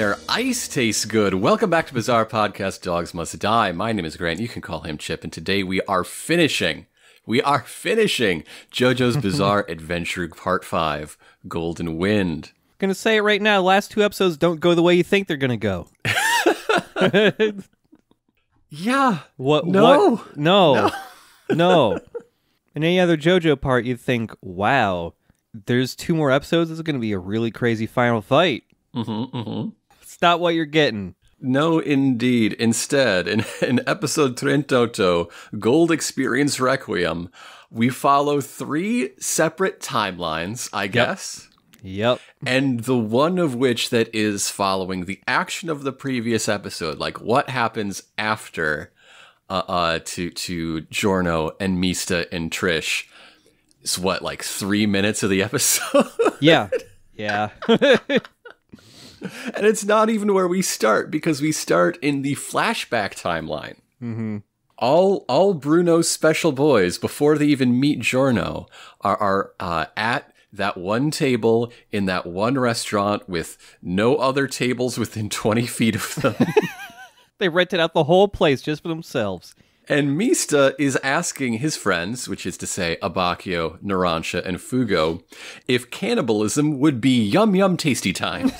there. Ice tastes good. Welcome back to Bizarre Podcast Dogs Must Die. My name is Grant. You can call him Chip. And today we are finishing JoJo's Bizarre Adventure Part 5, Golden Wind. Gonna say it right now, last two episodes don't go the way you think they're gonna go. Yeah. What? No. What? No. In any other JoJo part, you'd think, wow, there's 2 more episodes. This is gonna be a really crazy final fight. It's not what you're getting. No, indeed. Instead, in episode 38, Gold Experience Requiem, we follow 3 separate timelines, I guess. Yep. And the one of which that is following the action of the previous episode, like what happens after to Giorno and Mista and Trish. It's what, like 3 minutes of the episode? Yeah. And it's not even where we start, because we start in the flashback timeline. Mm-hmm. All Bruno's special boys, before they even meet Giorno, are at that one table in that one restaurant with no other tables within 20 feet of them. They rented out the whole place just for themselves. And Mista is asking his friends, which is to say Abakio, Narancia, and Fugo, if cannibalism would be yum yum tasty times.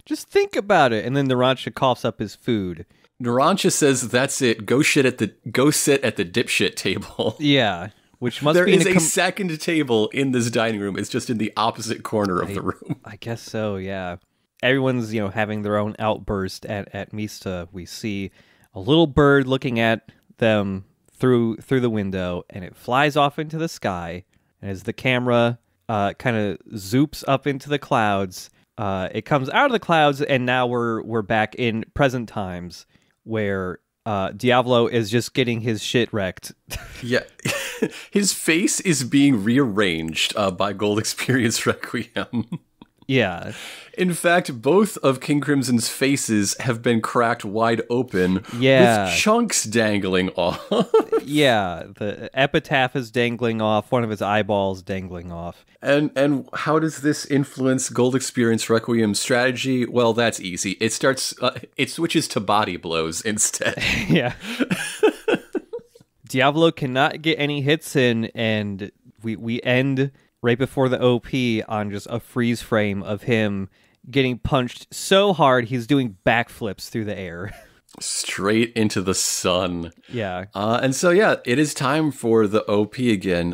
Just think about it. And then Narancia coughs up his food. Narancia says, "That's it. Go sit at the dipshit table." Yeah, which must there be is a second table in this dining room. It's just in the opposite corner of the room. I guess so. Yeah, everyone's having their own outburst at Mista. We see a little bird looking at them through the window, and it flies off into the sky. And as the camera kind of zoops up into the clouds, it comes out of the clouds, and now we're back in present times, where Diavolo is just getting his shit wrecked. Yeah, his face is being rearranged by Gold Experience Requiem. Yeah. In fact, both of King Crimson's faces have been cracked wide open, with chunks dangling off. Yeah, the epitaph is dangling off, one of his eyeballs dangling off. And how does this influence Gold Experience Requiem's strategy? Well, that's easy. It switches to body blows instead. Yeah. Diavolo cannot get any hits in, and we end right before the OP on just a freeze frame of him getting punched so hard he's doing backflips through the air. Straight into the sun. Yeah. And so, yeah, it is time for the OP again.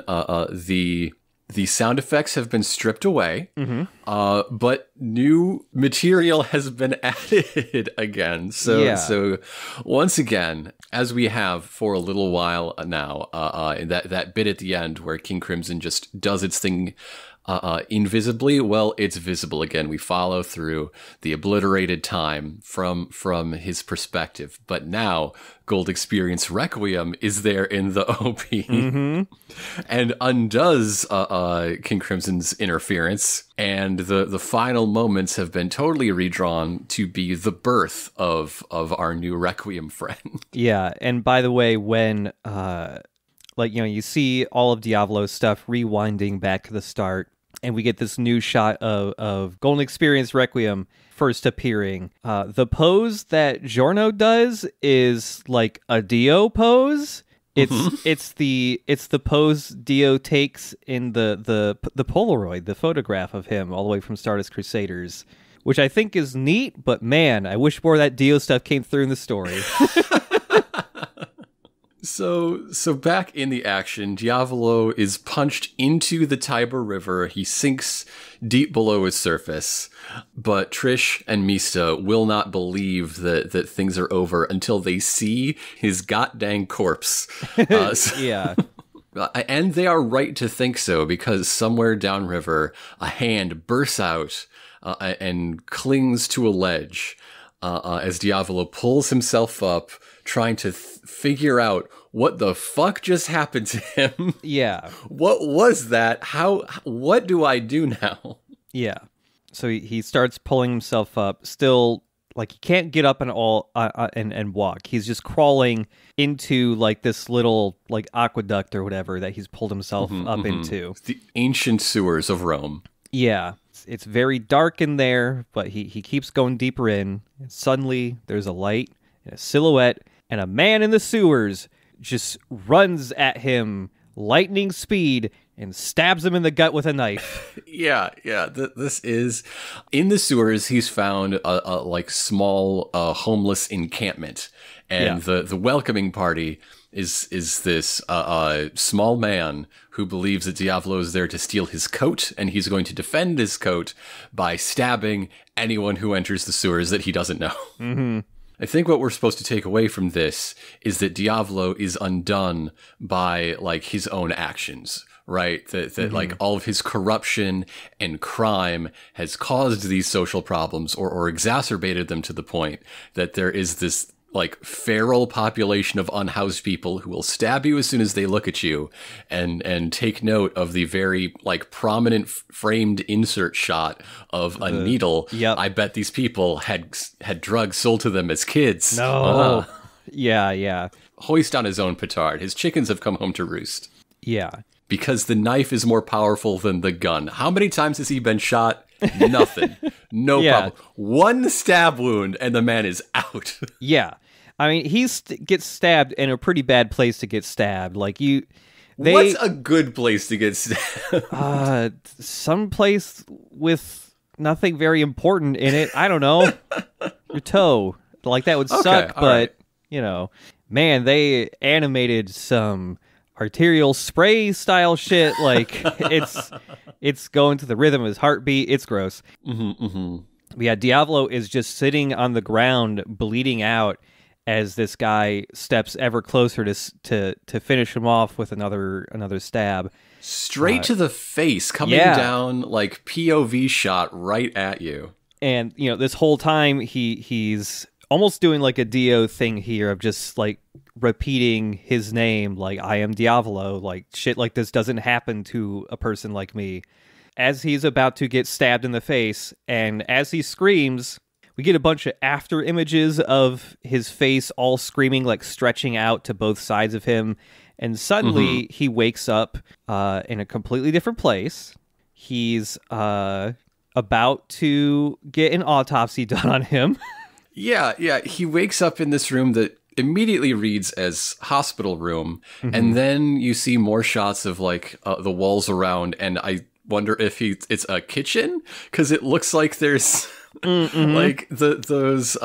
The sound effects have been stripped away, but new material has been added again. So once again, as we have for a little while now, that bit at the end where King Crimson just does its thing invisibly, well, it's visible again. We follow through the obliterated time from his perspective, but now Gold Experience Requiem is there in the OP and undoes King Crimson's interference, and the final moments have been totally redrawn to be the birth of our new Requiem friend. Yeah, and by the way, when you see all of Diavolo's stuff rewinding back to the start, and we get this new shot of Golden Experience Requiem first appearing. The pose that Giorno does is like a Dio pose. It's the pose Dio takes in the Polaroid, the photograph of him all the way from Stardust Crusaders, which I think is neat. But man, I wish more of that Dio stuff came through in the story. So back in the action, Diavolo is punched into the Tiber River. He sinks deep below his surface, but Trish and Mista will not believe that things are over until they see his goddamn corpse. Yeah. And they are right to think so, because somewhere downriver, a hand bursts out and clings to a ledge as Diavolo pulls himself up, trying to figure out what the fuck just happened to him. Yeah. What was that? What do I do now? Yeah. So he starts pulling himself up, still like he can't get up and walk. He's just crawling into like this little like aqueduct or whatever that he's pulled himself up into. The ancient sewers of Rome. Yeah. it's very dark in there, but he keeps going deeper in. And suddenly, there's a light and a silhouette, and a man in the sewers just runs at him lightning speed and stabs him in the gut with a knife. Yeah. This is in the sewers. He's found a like small homeless encampment, and the welcoming party is this small man who believes that Diavolo is there to steal his coat, and he's going to defend his coat by stabbing anyone who enters the sewers that he doesn't know. Mm-hmm. I think what we're supposed to take away from this is that Diavolo is undone by like his own actions, right? That like all of his corruption and crime has caused these social problems or exacerbated them to the point that there is this like feral population of unhoused people who will stab you as soon as they look at you, and take note of the very like prominent framed insert shot of a needle. Yep. I bet these people had drugs sold to them as kids. No. Yeah. Hoist on his own petard. His chickens have come home to roost. Yeah. Because the knife is more powerful than the gun. How many times has he been shot? Nothing. No problem. One stab wound and the man is out. Yeah. I mean, he gets stabbed in a pretty bad place to get stabbed. Like what's a good place to get stabbed? Some place with nothing very important in it. I don't know. Your toe. Like, that would suck, but, right. You know, man, they animated some arterial spray style shit. Like, it's going to the rhythm of his heartbeat. It's gross. But yeah, Diavolo is just sitting on the ground, bleeding out, as this guy steps ever closer to finish him off with another stab. Straight to the face, coming down like POV shot right at you. And, you know, this whole time he's almost doing like a Dio thing here of just like repeating his name, like, I am Diavolo, like shit like this doesn't happen to a person like me. As he's about to get stabbed in the face, and as he screams, we get a bunch of after images of his face all screaming, like stretching out to both sides of him. And suddenly he wakes up in a completely different place. He's about to get an autopsy done on him. Yeah. He wakes up in this room that immediately reads as hospital room. And then you see more shots of like the walls around. And I wonder if it's a kitchen, because it looks like there's like those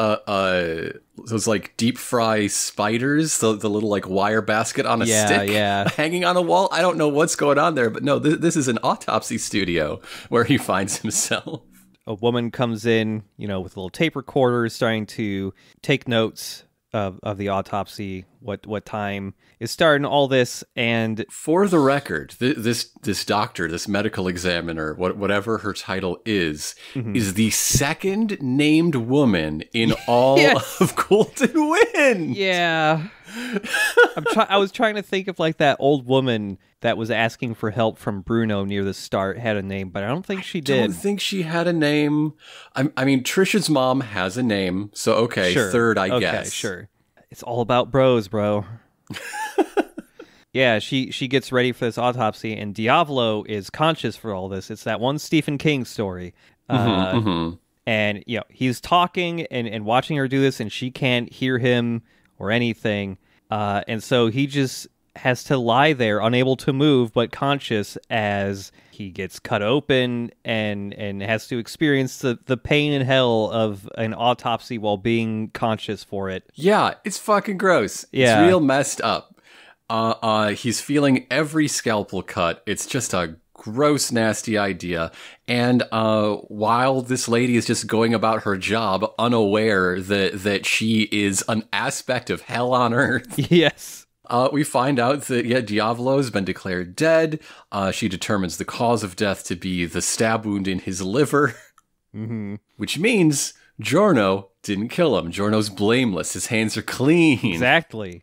like deep fry spiders, the little like wire basket on a stick hanging on a wall. I don't know what's going on there, but no, this is an autopsy studio where he finds himself. A woman comes in, you know, with a little tape recorder, starting to take notes of the autopsy, what time is starting, all this. And for the record, this doctor, this medical examiner, whatever her title is the second named woman in all of Colton Winn. Yeah. I was trying to think of like that old woman that was asking for help from Bruno near the start had a name, but I don't think she did. I don't think she had a name. I mean, Trisha's mom has a name, so okay, sure. Third, I guess. Okay, sure. It's all about bros, bro. Yeah, she gets ready for this autopsy, and Diavolo is conscious for all this. It's that one Stephen King story. And, you know, he's talking and watching her do this, and she can't hear him or anything. And so he just has to lie there, unable to move, but conscious, as he gets cut open and has to experience the pain and hell of an autopsy while being conscious for it. Yeah, it's fucking gross. Yeah. It's real messed up. He's feeling every scalpel cut. It's just a gross, nasty idea. And while this lady is just going about her job, unaware that she is an aspect of hell on earth. Yes. We find out that, Diavolo has been declared dead. She determines the cause of death to be the stab wound in his liver, which means Giorno didn't kill him. Giorno's blameless. His hands are clean. Exactly.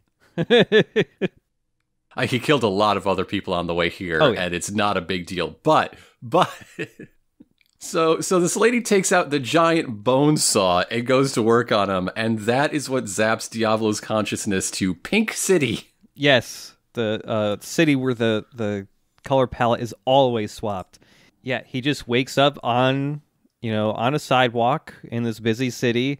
He killed a lot of other people on the way here, and it's not a big deal. But... So this lady takes out the giant bone saw and goes to work on him, and that is what zaps Diavolo's consciousness to Pink City. Yes, the city where the color palette is always swapped. Yeah, he just wakes up on, on a sidewalk in this busy city,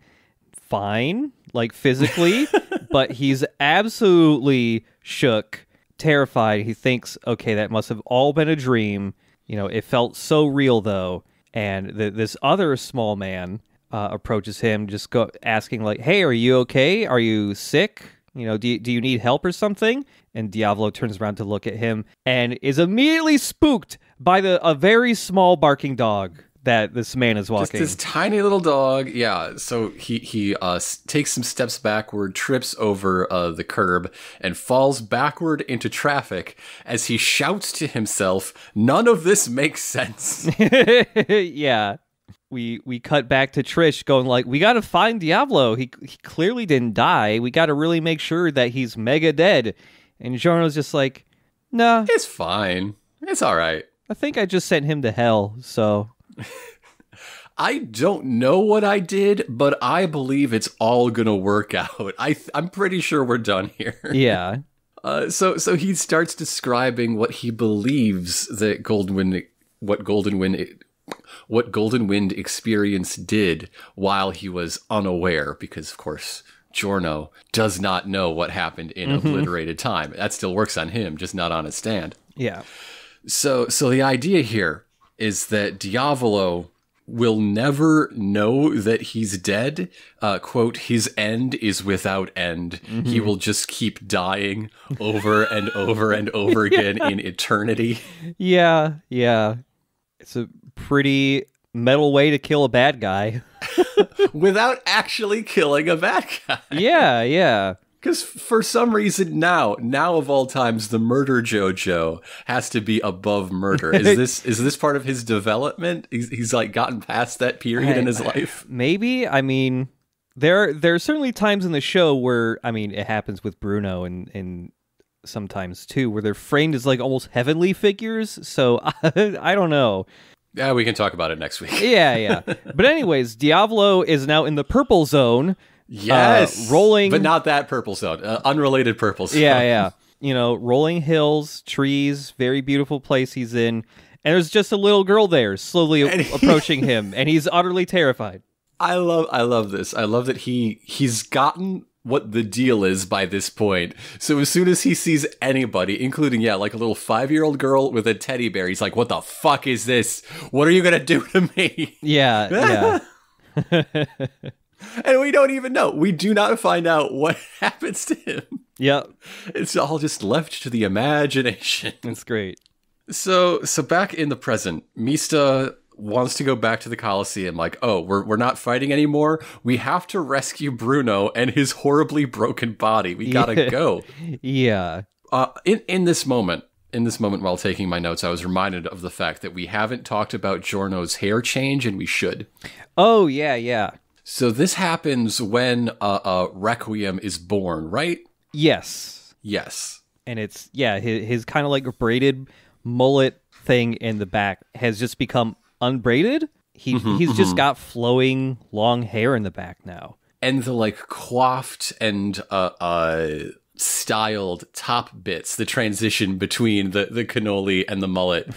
fine, like physically, but he's absolutely shook, terrified. He thinks, okay, that must have all been a dream. It felt so real, though. And this other small man approaches him, just asking, like, hey, are you okay? Are you sick? Do you need help or something? And Diavolo turns around to look at him and is immediately spooked by a very small barking dog that this man is walking. Just this tiny little dog. Yeah. So he takes some steps backward, trips over the curb, and falls backward into traffic as he shouts to himself, "None of this makes sense." Yeah. We cut back to Trish going like, we got to find Diavolo. He clearly didn't die. We got to really make sure that he's mega dead. And Giorno's just like, nah. It's fine. It's all right. I think I just sent him to hell, so... I don't know what I did, but I believe it's all gonna work out. I'm pretty sure we're done here. Yeah. So he starts describing what he believes that what Golden Wind experience did while he was unaware, because of course Giorno does not know what happened in obliterated time. That still works on him, just not on his stand. Yeah. So the idea here is that Diavolo will never know that he's dead. Quote, his end is without end. He will just keep dying over and over and over again in eternity. Yeah. It's a pretty metal way to kill a bad guy. Without actually killing a bad guy. Yeah. Because for some reason now of all times, the murder JoJo has to be above murder. Is this part of his development? He's like gotten past that period in his life? Maybe. I mean, there are certainly times in the show where, I mean, it happens with Bruno and sometimes too, where they're framed as like almost heavenly figures. So I don't know. Yeah, we can talk about it next week. Yeah. But anyways, Diavolo is now in the purple zone. Yes. Rolling. But not that purple zone. Unrelated purple zone. Yeah. Rolling hills, trees, very beautiful place he's in. And there's just a little girl there slowly approaching him, and he's utterly terrified. I love this. I love that he's gotten what the deal is by this point. So as soon as he sees anybody, including, like a little 5-year-old girl with a teddy bear, he's like, what the fuck is this? What are you going to do to me? Yeah. And we don't even know. We do not find out what happens to him. Yep. It's all just left to the imagination. That's great. So back in the present, Mista wants to go back to the Colosseum, like, oh, we're not fighting anymore. We have to rescue Bruno and his horribly broken body. We gotta go. Yeah. In this moment while taking my notes, I was reminded of the fact that we haven't talked about Giorno's hair change, and we should. Oh, yeah. So this happens when Requiem is born, right? Yes. And it's, his kind of like braided mullet thing in the back has just become unbraided. He's just got flowing long hair in the back now. And the like coiffed and styled top bits, the transition between the cannoli and the mullet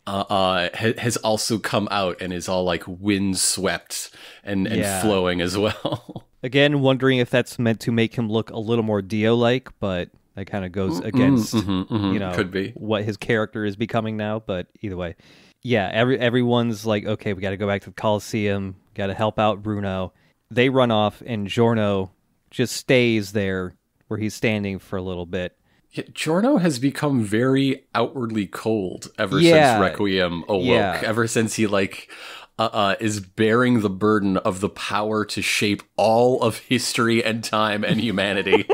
has also come out and is all like windswept and flowing as well. Again, wondering if that's meant to make him look a little more Dio-like, but that kind of goes against could be what his character is becoming now. But either way, everyone's like, okay, we got to go back to the Colosseum, got to help out Bruno. They run off, and Giorno just stays there where he's standing for a little bit. Yeah, Giorno has become very outwardly cold ever since Requiem awoke. Yeah. Ever since he is bearing the burden of the power to shape all of history and time and humanity.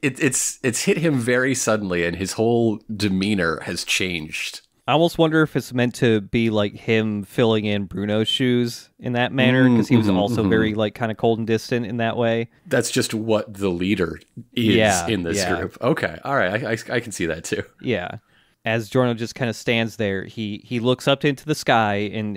It's hit him very suddenly, and his whole demeanor has changed. I almost wonder if it's meant to be like him filling in Bruno's shoes in that manner, because he was also very like kind of cold and distant in that way. That's just what the leader is in this group. Okay, all right, I can see that too. Yeah, as Giorno just kind of stands there, he looks up into the sky and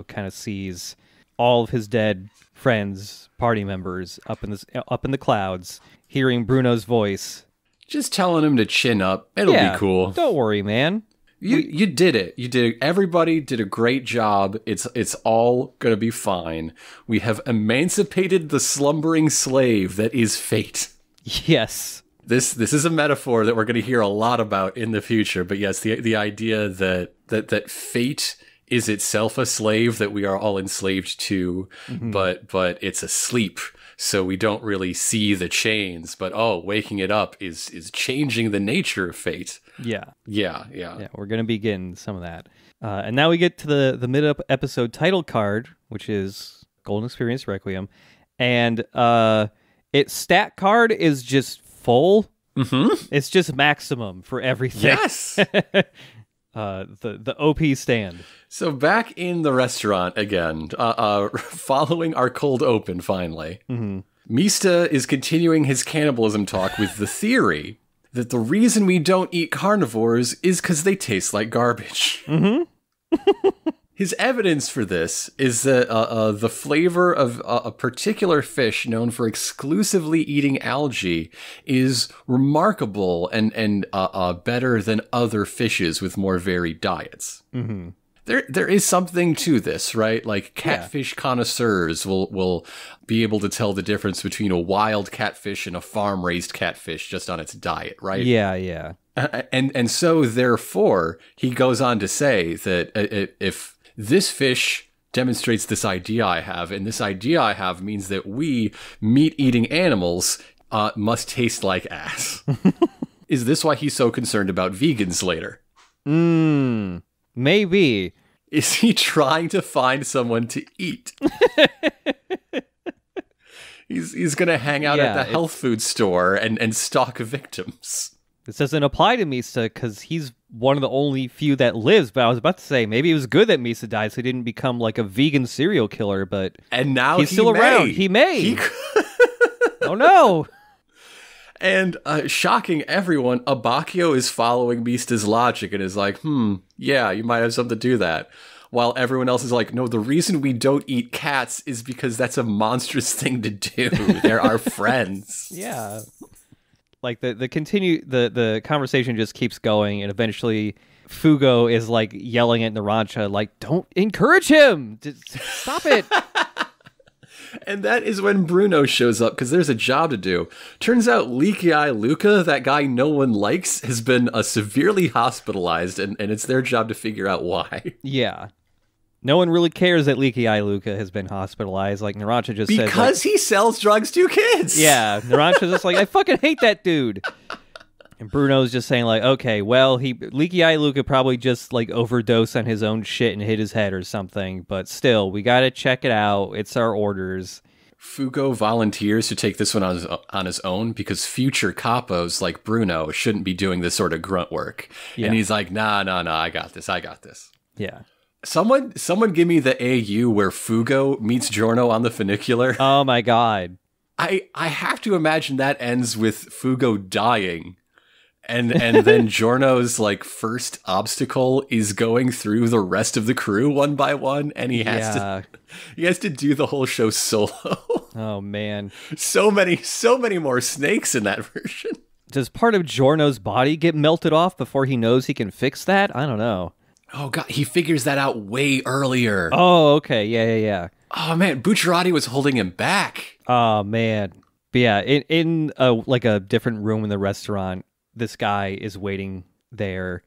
kind of sees all of his dead friends, party members up in the clouds, hearing Bruno's voice, just telling him to chin up. It'll be cool. Don't worry, man. You did it. You did it. Everybody did a great job. It's all gonna be fine. We have emancipated the slumbering slave that is fate. Yes. This is a metaphor that we're going to hear a lot about in the future. But yes, the idea that fate is itself a slave that we are all enslaved to, but it's asleep, so we don't really see the chains. But waking it up is changing the nature of fate. Yeah. Yeah. We're gonna be getting some of that, and now we get to the mid episode title card, which is Golden Experience Requiem, and its stat card is just full. It's just maximum for everything. Yes. The OP stand. So back in the restaurant again, following our cold open finally, Mista is continuing his cannibalism talk with the theory that the reason we don't eat carnivores is because they taste like garbage. His evidence for this is that the flavor of a particular fish known for exclusively eating algae is remarkable and better than other fishes with more varied diets. There is something to this, right? Like catfish connoisseurs will be able to tell the difference between a wild catfish and a farm-raised catfish just on its diet, right? Yeah. And so therefore, he goes on to say that if this fish demonstrates this idea I have, and this idea I have means that we, meat-eating animals, must taste like ass. Is this why he's so concerned about vegans later? Maybe. Is he trying to find someone to eat? He's going to hang out at the health food store and stalk victims. This doesn't apply to Mista because he's one of the only few that lives. But I was about to say, maybe it was good that Mista died so he didn't become like a vegan serial killer. But and now he's still around. He may. Oh, no. And shocking everyone, Abakio is following Mista's logic and is like, yeah, you might have something to do that. While everyone else is like, no, the reason we don't eat cats is because that's a monstrous thing to do. They're our friends. Yeah. Like the conversation just keeps going, and eventually Fugo is like yelling at Narancia, like, don't encourage him! Just stop it! And that is when Bruno shows up, because there's a job to do. Turns out Leaky Eye Luca, that guy no one likes, has been severely hospitalized, and it's their job to figure out why. Yeah. No one really cares that Leaky Eye Luca has been hospitalized. Like, Narancia just says... Because he sells drugs to kids! Yeah, Narancia's just like, I fucking hate that dude! And Bruno's just saying, like, okay, well, Leaky Eye Luca probably just, like, overdosed on his own shit and hit his head or something, but still, we gotta check it out. It's our orders. Fugo volunteers to take this one on his own because future capos like Bruno shouldn't be doing this sort of grunt work. Yeah. And he's like, nah, I got this. Yeah. Someone give me the AU where Fugo meets Giorno on the funicular. Oh my god. I have to imagine that ends with Fugo dying. And then Giorno's like first obstacle is going through the rest of the crew one by one, and he has to do the whole show solo. Oh man. So many more snakes in that version. Does part of Giorno's body get melted off before he knows he can fix that? I don't know. Oh god, he figures that out way earlier. Oh, okay. Yeah. Oh man, Bucciarati was holding him back. Oh man. But yeah, in like a different room in the restaurant, this guy is waiting there.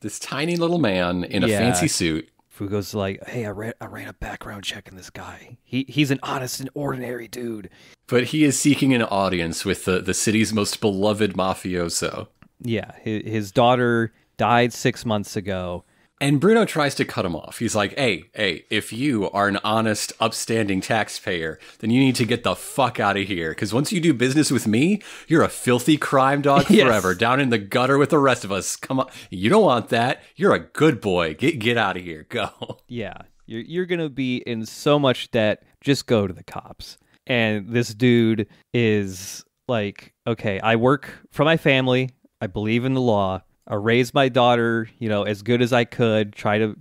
This tiny little man in a fancy suit. Fugo's like, hey, I ran a background check on this guy. He's an honest and ordinary dude. But he is seeking an audience with the city's most beloved mafioso. Yeah, his daughter died 6 months ago. And Bruno tries to cut him off. He's like, hey, if you are an honest, upstanding taxpayer, then you need to get the fuck out of here. Because once you do business with me, you're a filthy crime dog forever, down in the gutter with the rest of us. Come on. You don't want that. You're a good boy. Get out of here. Go. Yeah. You're going to be in so much debt. Just go to the cops. And this dude is like, okay, I work for my family. I believe in the law. I raised my daughter, as good as I could, try to,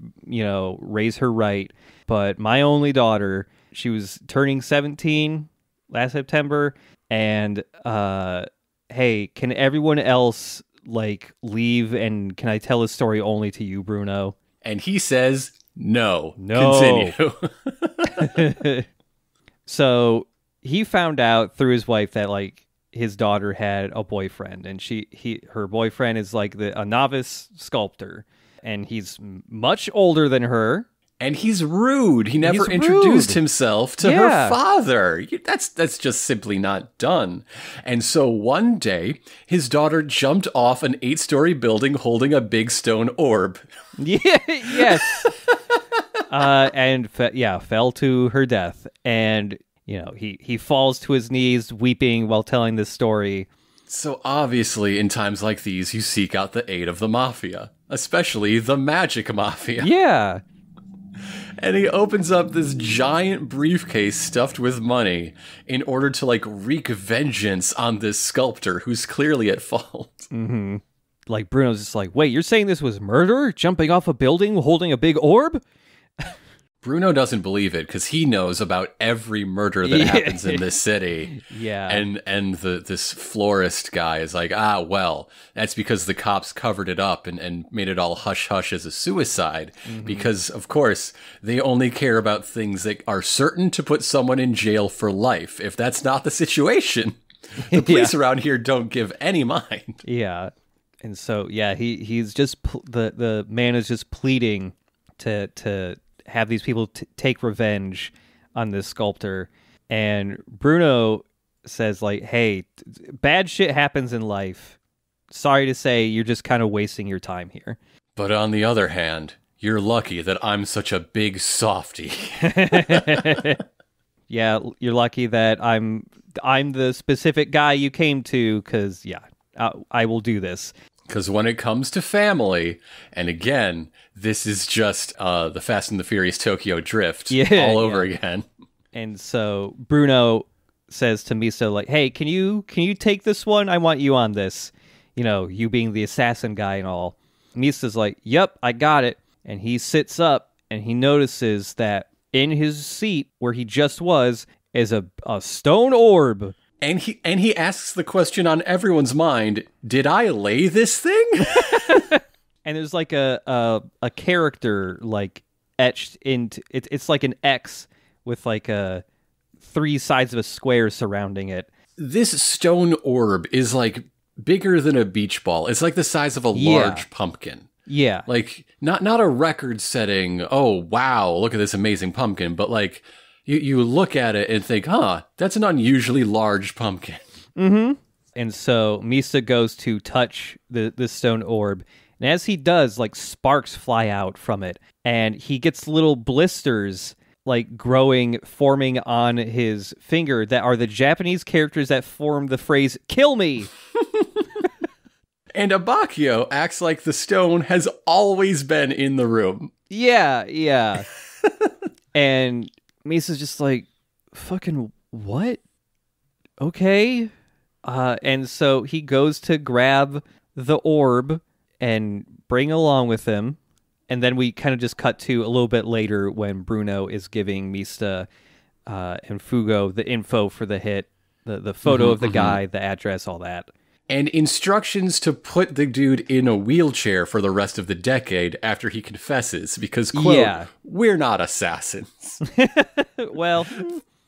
raise her right. But my only daughter, she was turning 17 last September. And, hey, can everyone else like leave and can I tell a story only to you, Bruno? And he says, no. No. Continue. So he found out through his wife that like his daughter had a boyfriend, and her boyfriend is like a novice sculptor, and he's much older than her. And he's rude. He never He's introduced rude. himself to her father. That's just simply not done. And so one day, his daughter jumped off an 8-story building holding a big stone orb. Yeah, yes. And fell to her death. And, you know, he falls to his knees weeping while telling this story. So obviously, in times like these, you seek out the aid of the mafia, especially the magic mafia. Yeah. And he opens up this giant briefcase stuffed with money in order to, like, wreak vengeance on this sculptor who's clearly at fault. Mm-hmm. Like, Bruno's just like, wait, you're saying this was murder? Jumping off a building holding a big orb? Bruno doesn't believe it because he knows about every murder that happens in this city. Yeah. And this florist guy is like, well, that's because the cops covered it up and made it all hush-hush as a suicide. Mm-hmm. Because, of course, they only care about things that are certain to put someone in jail for life. If that's not the situation, the police around here don't give any mind. Yeah. And so, yeah, he's just, the man is just pleading to have these people take revenge on this sculptor. And Bruno says, like, hey, bad shit happens in life. Sorry to say, you're just kind of wasting your time here. But on the other hand, you're lucky that I'm such a big softy. Yeah, you're lucky that I'm the specific guy you came to, because, yeah, I will do this. Because when it comes to family, and again, this is just the Fast and the Furious Tokyo Drift all over again. And so Bruno says to Miso, like, hey, can you take this one? I want you on this. You know, you being the assassin guy and all. Misa's like, yep, I got it. And he sits up and he notices that in his seat where he just was is a stone orb. And he asks the question on everyone's mind, did I lay this thing? And there's like a character like etched into it. It's like an X with like 3 sides of a square surrounding it. This stone orb is like bigger than a beach ball. It's like the size of a large pumpkin. Yeah. Like not a record setting, oh wow, look at this amazing pumpkin, but like you look at it and think, that's an unusually large pumpkin. Mm-hmm. And so Misa goes to touch the stone orb. And as he does, like, sparks fly out from it. And he gets little blisters, like, forming on his finger that are the Japanese characters that form the phrase, kill me! And Abakio acts like the stone has always been in the room. Yeah. And Misa's just like, fucking what? Okay. And so he goes to grab the orb and bring along with him. And then we kind of just cut to a little bit later when Bruno is giving Mista and Fugo the info for the hit, the photo of the guy, the address, all that. And instructions to put the dude in a wheelchair for the rest of the decade after he confesses, because, quote, we're not assassins. Well,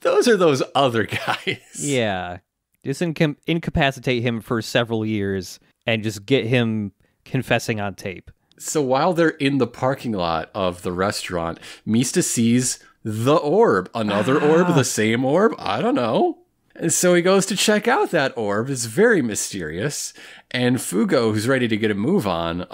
those are those other guys. Yeah. Just incapacitate him for several years and just get him confessing on tape. So while they're in the parking lot of the restaurant, Mista sees the orb. Another orb, the same orb? I don't know. And so he goes to check out that orb. It's very mysterious. And Fugo, who's ready to get a move on,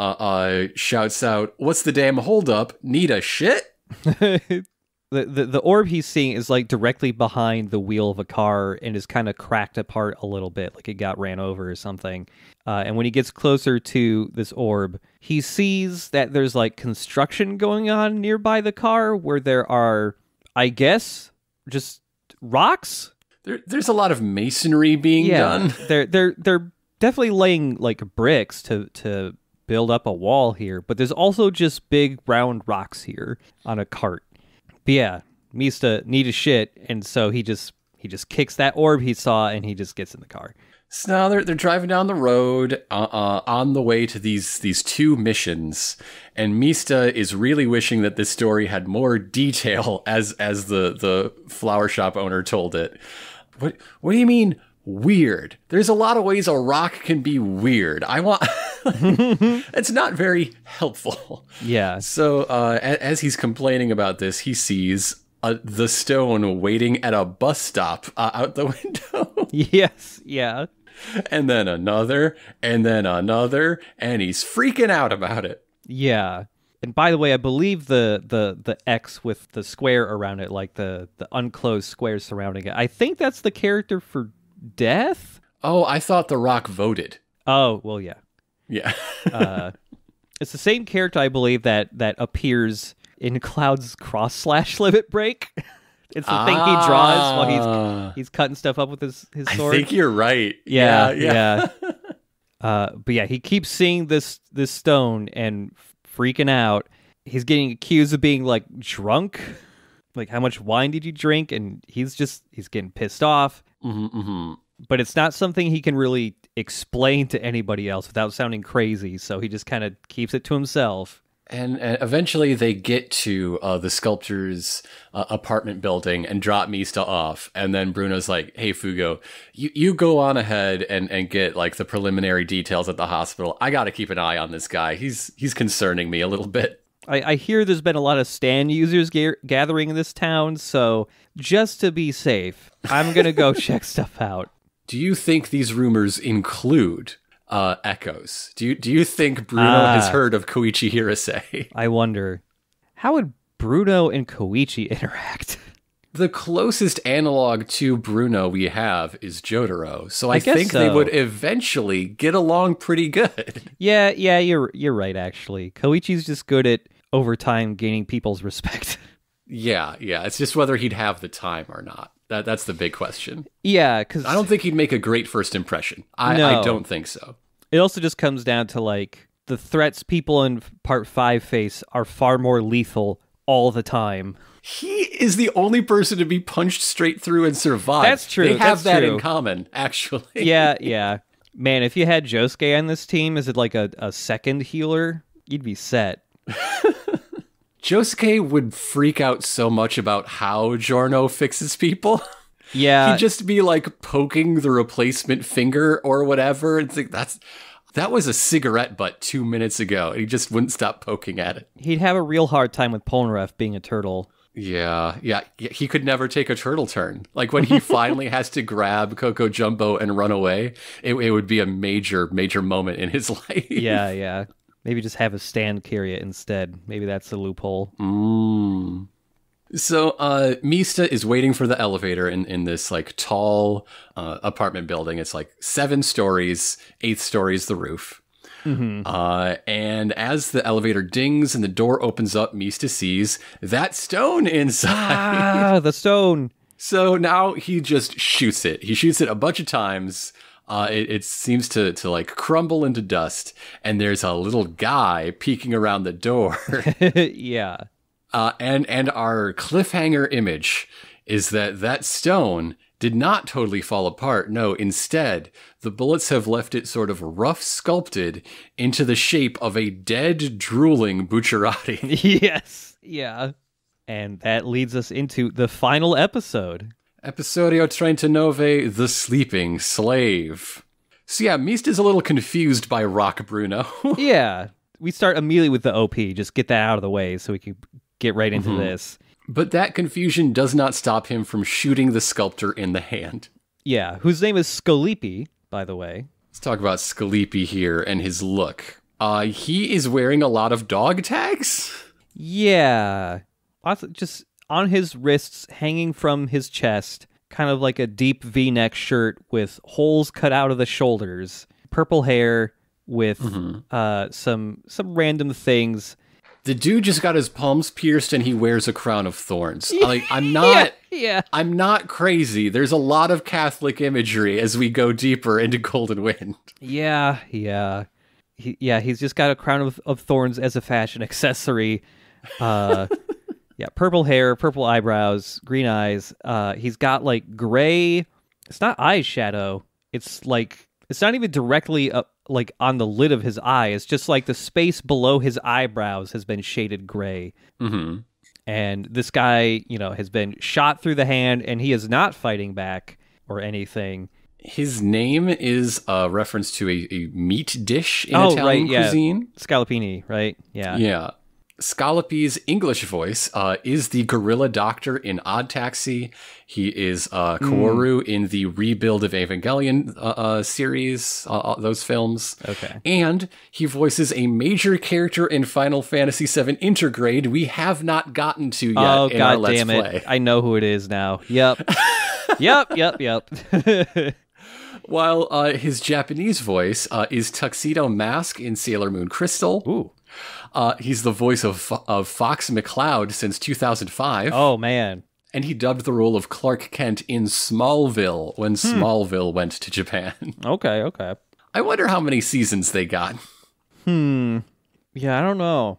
shouts out, "What's the damn holdup? Need a shit?" The orb he's seeing is like directly behind the wheel of a car and is kind of cracked apart a little bit, like it got ran over or something. And when he gets closer to this orb, he sees that there's like construction going on nearby the car where there are, I guess, just rocks. There's a lot of masonry being done. They're definitely laying like bricks to build up a wall here, but there's also just big round rocks here on a cart. But yeah, Mista need a shit, and so he he just kicks that orb he saw, and he just gets in the car. So now they're driving down the road on the way to these two missions, and Mista is really wishing that this story had more detail, as the flower shop owner told it. What do you mean weird? There's a lot of ways a rock can be weird. I want it's not very helpful. Yeah. So as he's complaining about this, he sees the stone waiting at a bus stop out the window. Yes. Yeah. And then another, and then another, and he's freaking out about it. Yeah. And by the way, I believe the X with the square around it, like the unclosed square surrounding it, I think that's the character for Death? Oh, I thought The Rock voted. Oh, well, yeah. Yeah. It's the same character, I believe, that appears in Cloud's cross/limit break. It's the thing he draws while he's cutting stuff up with his sword. I think you're right. Yeah. But yeah, he keeps seeing this stone and freaking out. He's getting accused of being like drunk. Like, how much wine did you drink? And he's getting pissed off. But it's not something he can really explain to anybody else without sounding crazy. So he just kind of keeps it to himself. And eventually they get to the sculptor's apartment building and drop Mista off. And then Bruno's like, hey, Fugo, you go on ahead and get like the preliminary details at the hospital. I got to keep an eye on this guy. He's concerning me a little bit. I hear there's been a lot of Stan users gathering in this town. So just to be safe, I'm going to go check stuff out. Do you think these rumors include echoes? Do you think Bruno has heard of Koichi Hirase? I wonder, how would Bruno and Koichi interact? The closest analog to Bruno we have is Jotaro, so I think so. They would eventually get along pretty good. Yeah, you're right. Actually, Koichi's just good at over time gaining people's respect. Yeah, it's just whether he'd have the time or not. That's the big question. Yeah, because I don't think he'd make a great first impression. I don't think so. It also just comes down to, like, the threats people in Part 5 face are far more lethal all the time. He is the only person to be punched straight through and survive. That's true. They have that in common, actually. Yeah. Man, if you had Josuke on this team, is it like a second healer? You'd be set. Josuke would freak out so much about how Giorno fixes people. Yeah. He'd just be like poking the replacement finger or whatever. It's like, that was a cigarette butt 2 minutes ago. And he just wouldn't stop poking at it. He'd have a real hard time with Polnareff being a turtle. Yeah. He could never take a turtle turn. Like when he finally has to grab Coco Jumbo and run away, it would be a major, major moment in his life. Yeah. Maybe just have a stand carry it instead. Maybe that's the loophole. So Mista is waiting for the elevator in this like tall apartment building. It's like 7 stories, 8th story is the roof. And as the elevator dings and the door opens up, Mista sees that stone inside. The stone. So now he just shoots it. He shoots it a bunch of times. It seems to like crumble into dust, and there's a little guy peeking around the door. Yeah. And our cliffhanger image is that stone did not totally fall apart. No, instead, the bullets have left it sort of rough sculpted into the shape of a dead, drooling Bucciarati. Yes. Yeah. And that leads us into the final episode. Episodio 39, The Sleeping Slave. So yeah, Mista's a little confused by Rock Bruno. Yeah. We start immediately with the OP. Just get that out of the way so we can get right into this. But that confusion does not stop him from shooting the sculptor in the hand. Yeah, whose name is Scalipi, by the way. Let's talk about Scalipi here and his look. He is wearing a lot of dog tags? Yeah. Just on his wrists, hanging from his chest, kind of like a deep V-neck shirt with holes cut out of the shoulders, purple hair with some random things. The dude just got his palms pierced and he wears a crown of thorns. Like, I'm not I'm not crazy. There's a lot of Catholic imagery as we go deeper into Golden Wind. Yeah. He's just got a crown of thorns as a fashion accessory. Yeah, Yeah, purple hair, purple eyebrows, green eyes. He's got like gray. It's not eyeshadow. It's like it's not even directly like on the lid of his eye. It's just like the space below his eyebrows has been shaded gray. Mm-hmm. And this guy, has been shot through the hand, and he is not fighting back or anything. His name is a reference to a meat dish in Italian cuisine. Scallopini, right? Yeah. Yeah. Scalopi's English voice is the gorilla doctor in Odd Taxi. He is Kaworu in the Rebuild of Evangelion series, those films. Okay. And he voices a major character in Final Fantasy VII Intergrade we have not gotten to yet in our Let's Play. I know who it is now. Yep. Yep. While his Japanese voice is Tuxedo Mask in Sailor Moon Crystal. Ooh. He's the voice of Fox McCloud since 2005. Oh, man. And he dubbed the role of Clark Kent in Smallville when Smallville went to Japan. Okay. I wonder how many seasons they got. Yeah, I don't know.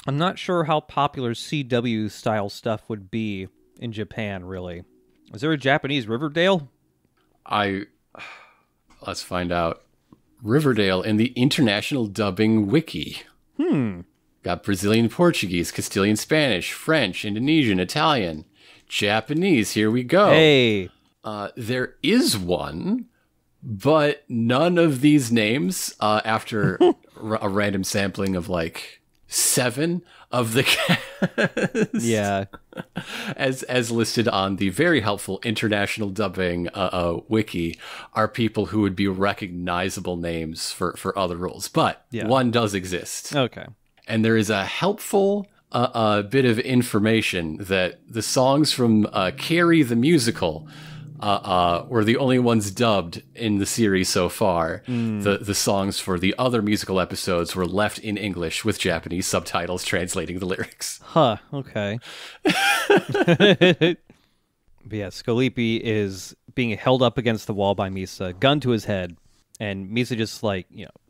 I'm not sure how popular CW-style stuff would be in Japan, really. Is there a Japanese Riverdale? Let's find out. Riverdale in the International Dubbing Wiki. Got Brazilian Portuguese, Castilian Spanish, French, Indonesian, Italian, Japanese. Here we go. Hey. There is one, but none of these names, after a random sampling of like 7 of the cast, Yeah, as listed on the very helpful International Dubbing wiki, are people who would be recognizable names for other roles. But one does exist. Okay. And there is a helpful bit of information that the songs from Carrie the Musical were the only ones dubbed in the series so far. The songs for the other musical episodes were left in English with Japanese subtitles translating the lyrics. Huh, okay. But yeah, Scalipi is being held up against the wall by Misa, gun to his head. And Misa just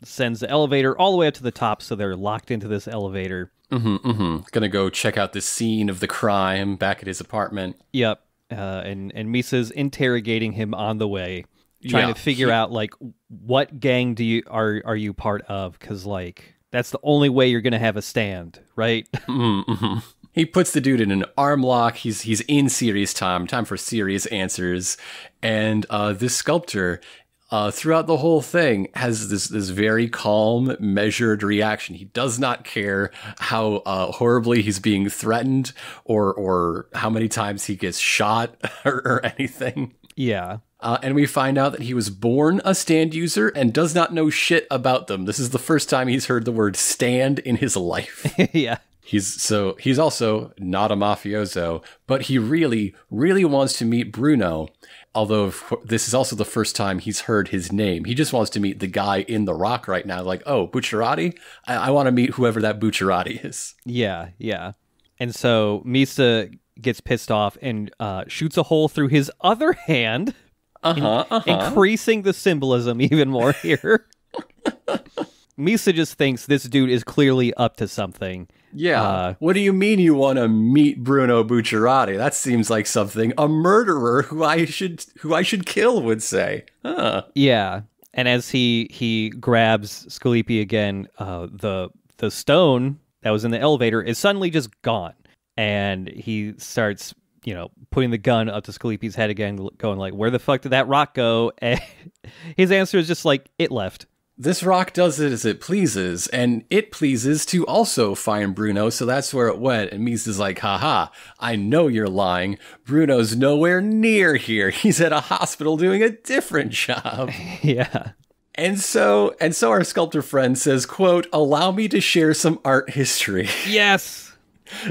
sends the elevator all the way up to the top, so they're locked into this elevator. Gonna go check out the scene of the crime back at his apartment. Yep. And Misa's interrogating him on the way, trying to figure out what gang are you part of? Because that's the only way you're gonna have a stand, right? He puts the dude in an arm lock. He's in serious time for serious answers, and this sculptor, throughout the whole thing, has this very calm, measured reaction. He does not care how horribly he's being threatened or how many times he gets shot or anything. Yeah. And we find out that he was born a stand user and does not know shit about them. This is the first time he's heard the word stand in his life. Yeah. He's also not a mafioso, but he really, really wants to meet Bruno. Although this is also the first time he's heard his name. He just wants to meet the guy in the rock right now. Like, oh, Bucciarati? I want to meet whoever that Bucciarati is. Yeah. And so Misa gets pissed off and shoots a hole through his other hand, increasing the symbolism even more here. Misa just thinks this dude is clearly up to something. Yeah. What do you mean you want to meet Bruno Bucciarati? That seems like something a murderer who I should kill would say. Huh. Yeah. And as he grabs Scalipi again, the stone that was in the elevator is suddenly just gone. And he starts, putting the gun up to Scalipi's head again, going like, where the fuck did that rock go? And his answer is just like, it left. This rock does it as it pleases, and it pleases to also find Bruno, so that's where it went. And Misa's like, haha, I know you're lying. Bruno's nowhere near here. He's at a hospital doing a different job. Yeah. And so our sculptor friend says, quote, allow me to share some art history. Yes.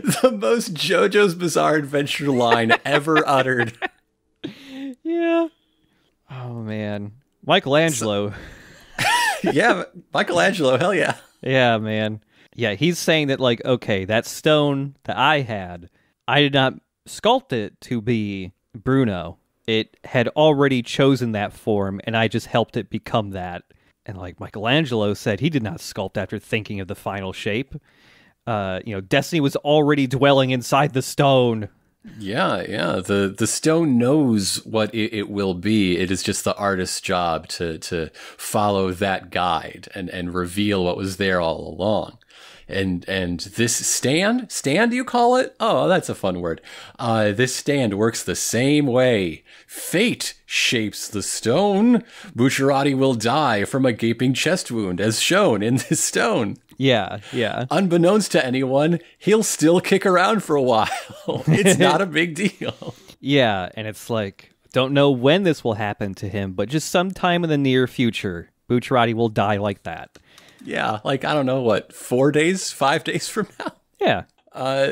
The most JoJo's Bizarre Adventure line ever uttered. Yeah. Oh, man. Michelangelo. Yeah, Michelangelo, hell yeah. Yeah, man. Yeah, he's saying that, okay, that stone that I had, I did not sculpt it to be Bruno. It had already chosen that form, and I just helped it become that. And Michelangelo said he did not sculpt after thinking of the final shape. Destiny was already dwelling inside the stone. Yeah. The stone knows what it will be. It is just the artist's job to follow that guide and reveal what was there all along. And this stand you call it? Oh, that's a fun word. This stand works the same way. Fate shapes the stone. Bucciarati will die from a gaping chest wound, as shown in this stone. Yeah. Unbeknownst to anyone, he'll still kick around for a while. It's not a big deal. Yeah, and it's like, don't know when this will happen to him, but just sometime in the near future, Bucciarati will die like that. Yeah, like, I don't know, what, 4 days, 5 days from now? Yeah.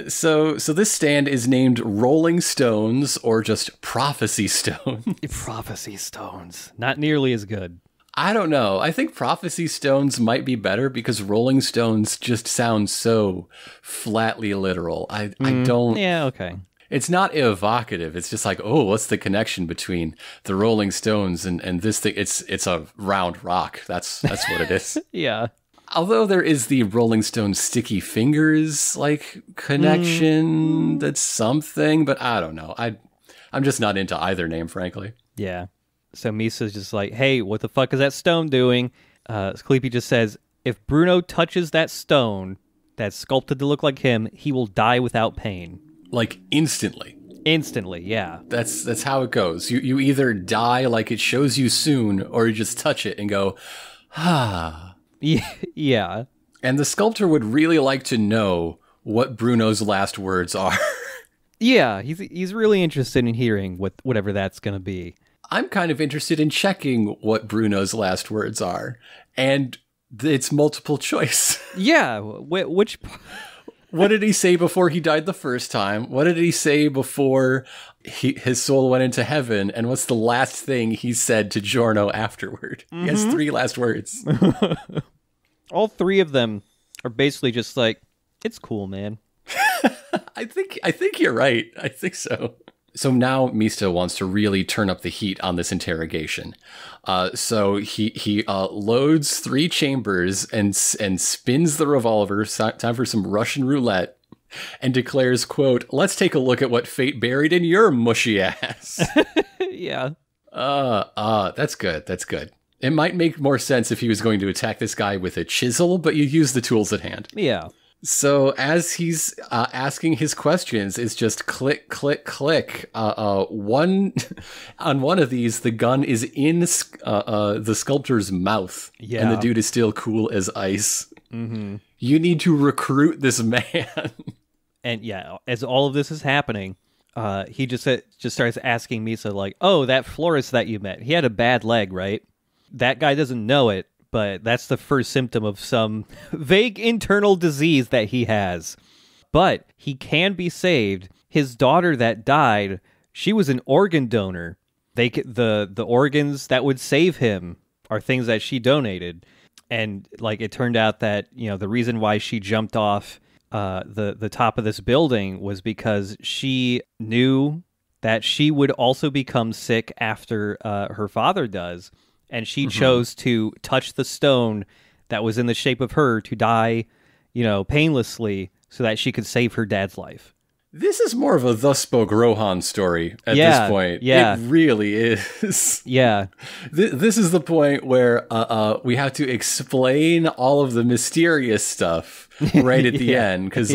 So this stand is named Rolling Stones, or just Prophecy Stones. Prophecy Stones. Not nearly as good. I don't know. I think Prophecy Stones might be better because Rolling Stones just sounds so flatly literal. I don't... Yeah, okay. It's not evocative. It's just like, oh, what's the connection between the Rolling Stones and this thing? It's a round rock. That's what it is. Yeah. Although there is the Rolling Stones Sticky Fingers like connection, that's something, but I don't know. I'm just not into either name, frankly. Yeah. So Misa's just like, hey, what the fuck is that stone doing? Sleepy just says, if Bruno touches that stone that's sculpted to look like him, he will die without pain. Like instantly. Instantly, yeah. That's how it goes. You either die like it shows you soon, or you just touch it and go, ah. Yeah. And the sculptor would really like to know what Bruno's last words are. Yeah, he's really interested in hearing whatever that's going to be. I'm kind of interested in checking what Bruno's last words are. And it's multiple choice. Yeah, which... What did he say before he died the first time? What did he say before his soul went into heaven? And what's the last thing he said to Giorno afterward? Mm-hmm. He has 3 last words. All 3 of them are basically just like, it's cool, man. I think you're right. I think so. So now Mista wants to really turn up the heat on this interrogation. So he loads 3 chambers and spins the revolver. Time for some Russian roulette, and declares, quote, "Let's take a look at what fate buried in your mushy ass." Yeah. That's good. That's good. It might make more sense if he was going to attack this guy with a chisel, but you use the tools at hand. Yeah. So as he's asking his questions, it's just click, click, click. On one of these, the gun is in the sculptor's mouth, and the dude is still cool as ice. Mm-hmm. You need to recruit this man. And yeah, as all of this is happening, he just starts asking Misa like, "Oh, that florist that you met, he had a bad leg, right? That guy doesn't know it, but that's the first symptom of some vague internal disease that he has. But he can be saved. His daughter that died, she was an organ donor. The organs that would save him are things that she donated. And like it turned out that, the reason why she jumped off the top of this building was because she knew that she would also become sick after her father does. And she chose to touch the stone that was in the shape of her to die, painlessly so that she could save her dad's life. This is more of a Thus Spoke Rohan story at this point. Yeah. It really is. Yeah. This is the point where we have to explain all of the mysterious stuff right at the end. Because,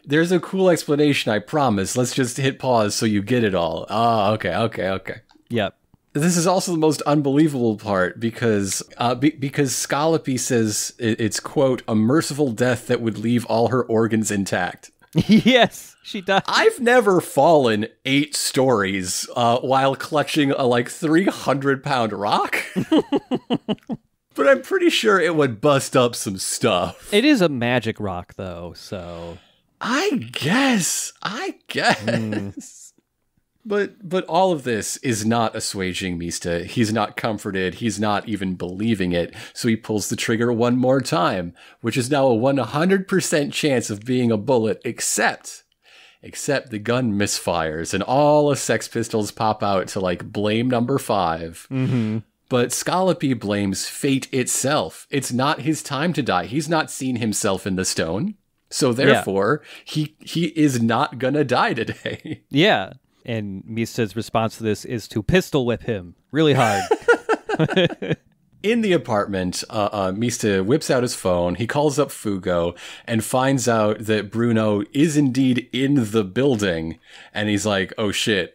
there's a cool explanation, I promise. Let's just hit pause so you get it all. Okay. Yep. This is also the most unbelievable part because Scalopi says it's, quote, "a merciful death that would leave all her organs intact." Yes, she does. I've never fallen 8 stories while clutching a 300-pound rock. But I'm pretty sure it would bust up some stuff. It is a magic rock, though, so... I guess. But all of this is not assuaging Mista. He's not comforted. He's not even believing it. So he pulls the trigger one more time, which is now a 100% chance of being a bullet, except the gun misfires and all the Sex Pistols pop out to blame number 5. Mm-hmm. But Scalopi blames fate itself. It's not his time to die. He's not seen himself in the stone. So therefore, he is not gonna die today. Yeah. And Mista's response to this is to pistol whip him really hard. In the apartment, Mista whips out his phone. He calls up Fugo and finds out that Bruno is indeed in the building. And he's like, oh shit.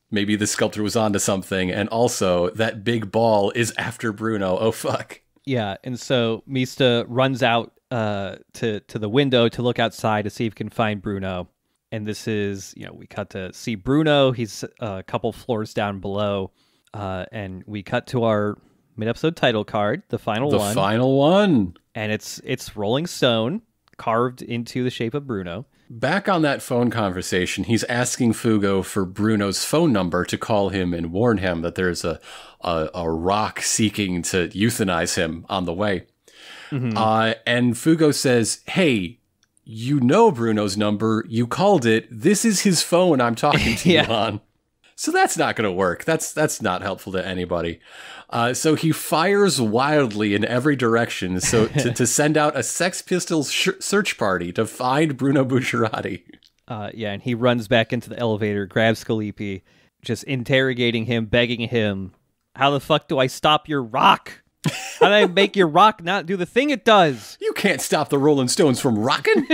Maybe the sculptor was onto something. And also, that big ball is after Bruno. Oh, fuck. Yeah, and so Mista runs out to the window to look outside to see if he can find Bruno. And this is, we cut to see Bruno. He's a couple floors down below. And we cut to our mid-episode title card, the final one. The final one. And it's Rolling Stone carved into the shape of Bruno. Back on that phone conversation, he's asking Fugo for Bruno's phone number to call him and warn him that there's a rock seeking to euthanize him on the way. Mm-hmm. And Fugo says, hey, you know Bruno's number. You called it. This is his phone I'm talking to you on. So that's not going to work. That's not helpful to anybody. So he fires wildly in every direction to send out a Sex Pistols search party to find Bruno Bucciarati. And he runs back into the elevator, grabs Scalipi, just interrogating him, begging him, how the fuck do I stop your rock? How do I make your rock not do the thing it does? You can't stop the Rolling Stones from rocking.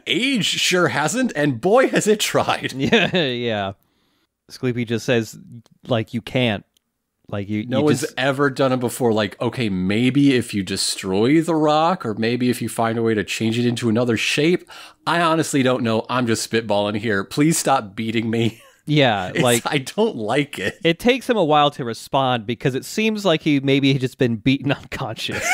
Age sure hasn't, and boy has it tried. Yeah. Scalipi just says, like, you can't. Like no one's ever done it before. Like, okay, maybe if you destroy the rock, or maybe if you find a way to change it into another shape. I honestly don't know. I'm just spitballing here. Please stop beating me. Yeah, I don't like it. It takes him a while to respond because it seems like he maybe just been beaten unconscious.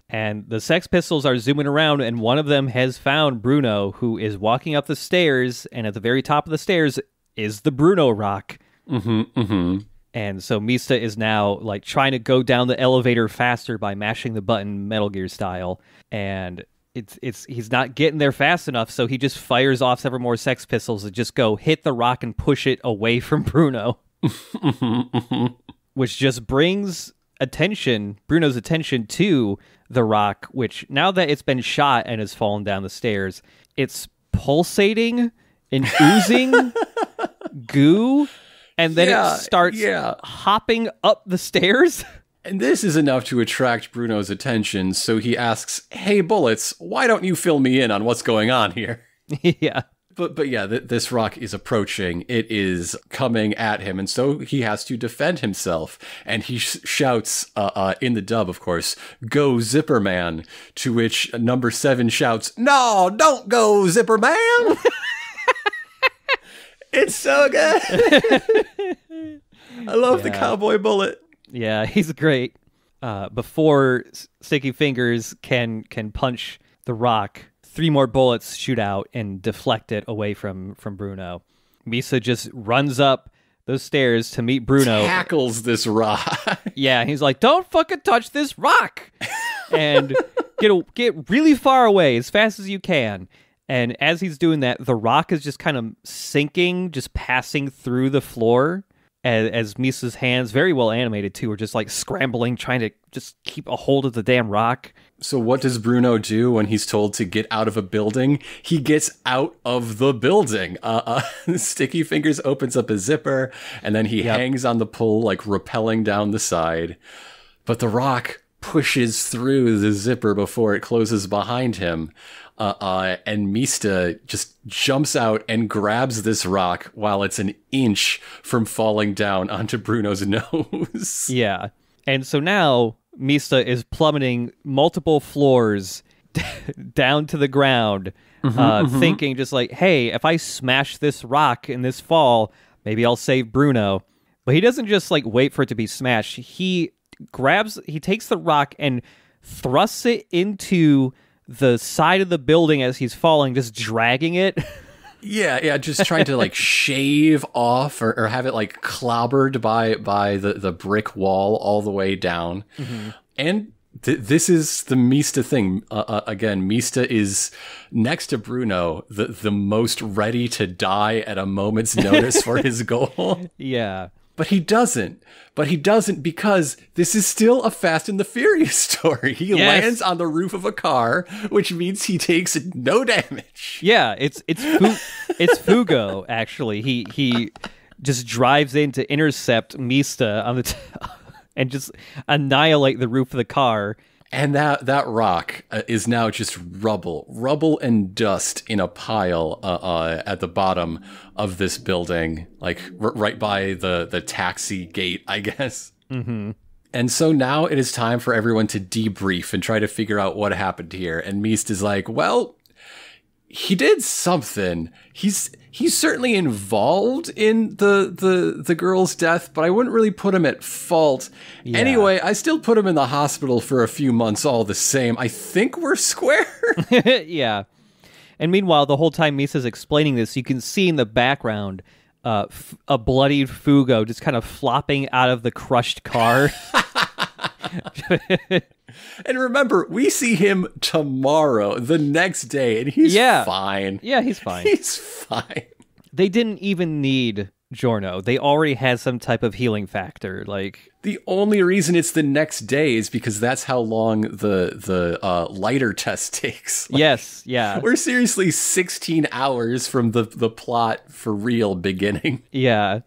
And the Sex Pistols are zooming around, and one of them has found Bruno, who is walking up the stairs, and at the very top of the stairs is the Bruno rock. And so Mista is now like trying to go down the elevator faster by mashing the button Metal Gear style, and he's not getting there fast enough, so he just fires off several more Sex Pistols that just go hit the rock and push it away from Bruno. Which just brings Bruno's attention to the rock, which now that it's been shot and has fallen down the stairs, it's pulsating and oozing goo, and then it starts hopping up the stairs. And this is enough to attract Bruno's attention, so he asks, hey, Bullets, why don't you fill me in on what's going on here? Yeah. But yeah, this rock is approaching. It is coming at him, and so he has to defend himself. And he shouts, in the dub, of course, go Zipper Man, to which number 7 shouts, no, don't go Zipper Man! It's so good! I love the cowboy bullet. Yeah, he's great. Before Sticky Fingers can punch the rock, 3 more bullets shoot out and deflect it away from Bruno. Mista just runs up those stairs to meet Bruno. Tackles this rock. Yeah, he's like, don't fucking touch this rock! And get really far away as fast as you can. And as he's doing that, the rock is just kind of sinking, just passing through the floor. As Misa's hands, very well animated too, are just like scrambling, trying to just keep a hold of the damn rock. So what does Bruno do when he's told to get out of a building? He gets out of the building. Sticky Fingers opens up a zipper, and then he hangs on the pole, like rappelling down the side. But the rock pushes through the zipper before it closes behind him. And Mista just jumps out and grabs this rock while it's an inch from falling down onto Bruno's nose. Yeah. And so now Mista is plummeting multiple floors down to the ground, thinking just like, hey, if I smash this rock in this fall, maybe I'll save Bruno. But he doesn't just like wait for it to be smashed. He takes the rock and thrusts it into the side of the building as he's falling, just dragging it. Yeah, just trying to like shave off or have it like clobbered by the brick wall all the way down. And this is the Mista thing. Again, Mista is next to Bruno, the most ready to die at a moment's notice for his goal. Yeah. But he doesn't. But he doesn't because this is still a Fast and the Furious story. He lands on the roof of a car, which means he takes no damage. Yeah, it's Fugo, actually. He just drives in to intercept Mista on the and just annihilate the roof of the car. And that rock is now just rubble and dust in a pile at the bottom of this building, like right by the taxi gate, I guess. Mm-hmm. And so now it is time for everyone to debrief and try to figure out what happened here. And Meest is like, well, he did something. He's certainly involved in the girl's death, but I wouldn't really put him at fault. Yeah. Anyway, I still put him in the hospital for a few months all the same. I think we're square. Yeah. And meanwhile, the whole time Misa's explaining this, you can see in the background a bloodied Fugo just kind of flopping out of the crushed car. And remember, we see him tomorrow, the next day, and he's fine. Yeah, he's fine. He's fine. They didn't even need Giorno. They already had some type of healing factor. Like, the only reason it's the next day is because that's how long the lighter test takes. Like, yes, yeah. We're seriously 16 hours from the plot for real beginning. Yeah.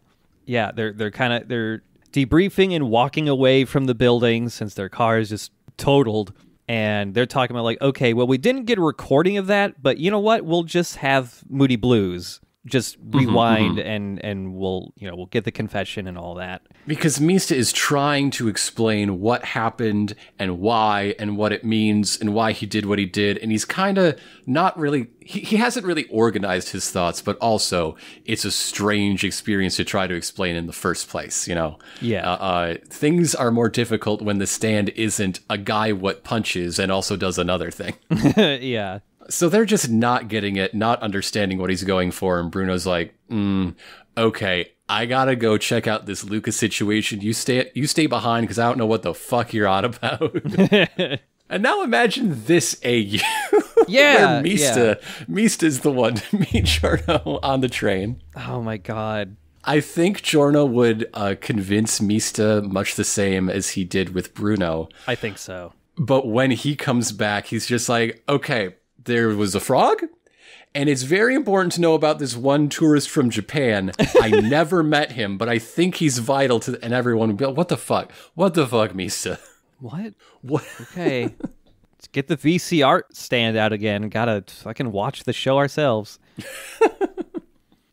Yeah, they're debriefing and walking away from the building since their car is just totaled, and they're talking about like, okay, well, we didn't get a recording of that, but you know what, we'll just have Moody Blues just rewind and we'll get the confession and all that, because Mista is trying to explain what happened and why and what it means and why he did what he did, and he's kind of not really, he hasn't really organized his thoughts, but also it's a strange experience to try to explain in the first place, you know? Yeah. Things are more difficult when the stand isn't a guy what punches and also does another thing. Yeah. So they're just not getting it, not understanding what he's going for, and Bruno's like, okay, I gotta go check out this Lucas situation. You stay behind, because I don't know what the fuck you're on about. And now imagine this AU. Yeah. Where Mista's the one to meet Giorno on the train. Oh my god. I think Giorno would convince Mista much the same as he did with Bruno. I think so. But when he comes back, he's just like, okay, there was a frog, and it's very important to know about this one tourist from Japan. I never met him, but I think he's vital to... And everyone would be like, what the fuck? What the fuck, Mista? What? What? Okay. Let's get the VCR stand out again. Gotta fucking watch the show ourselves.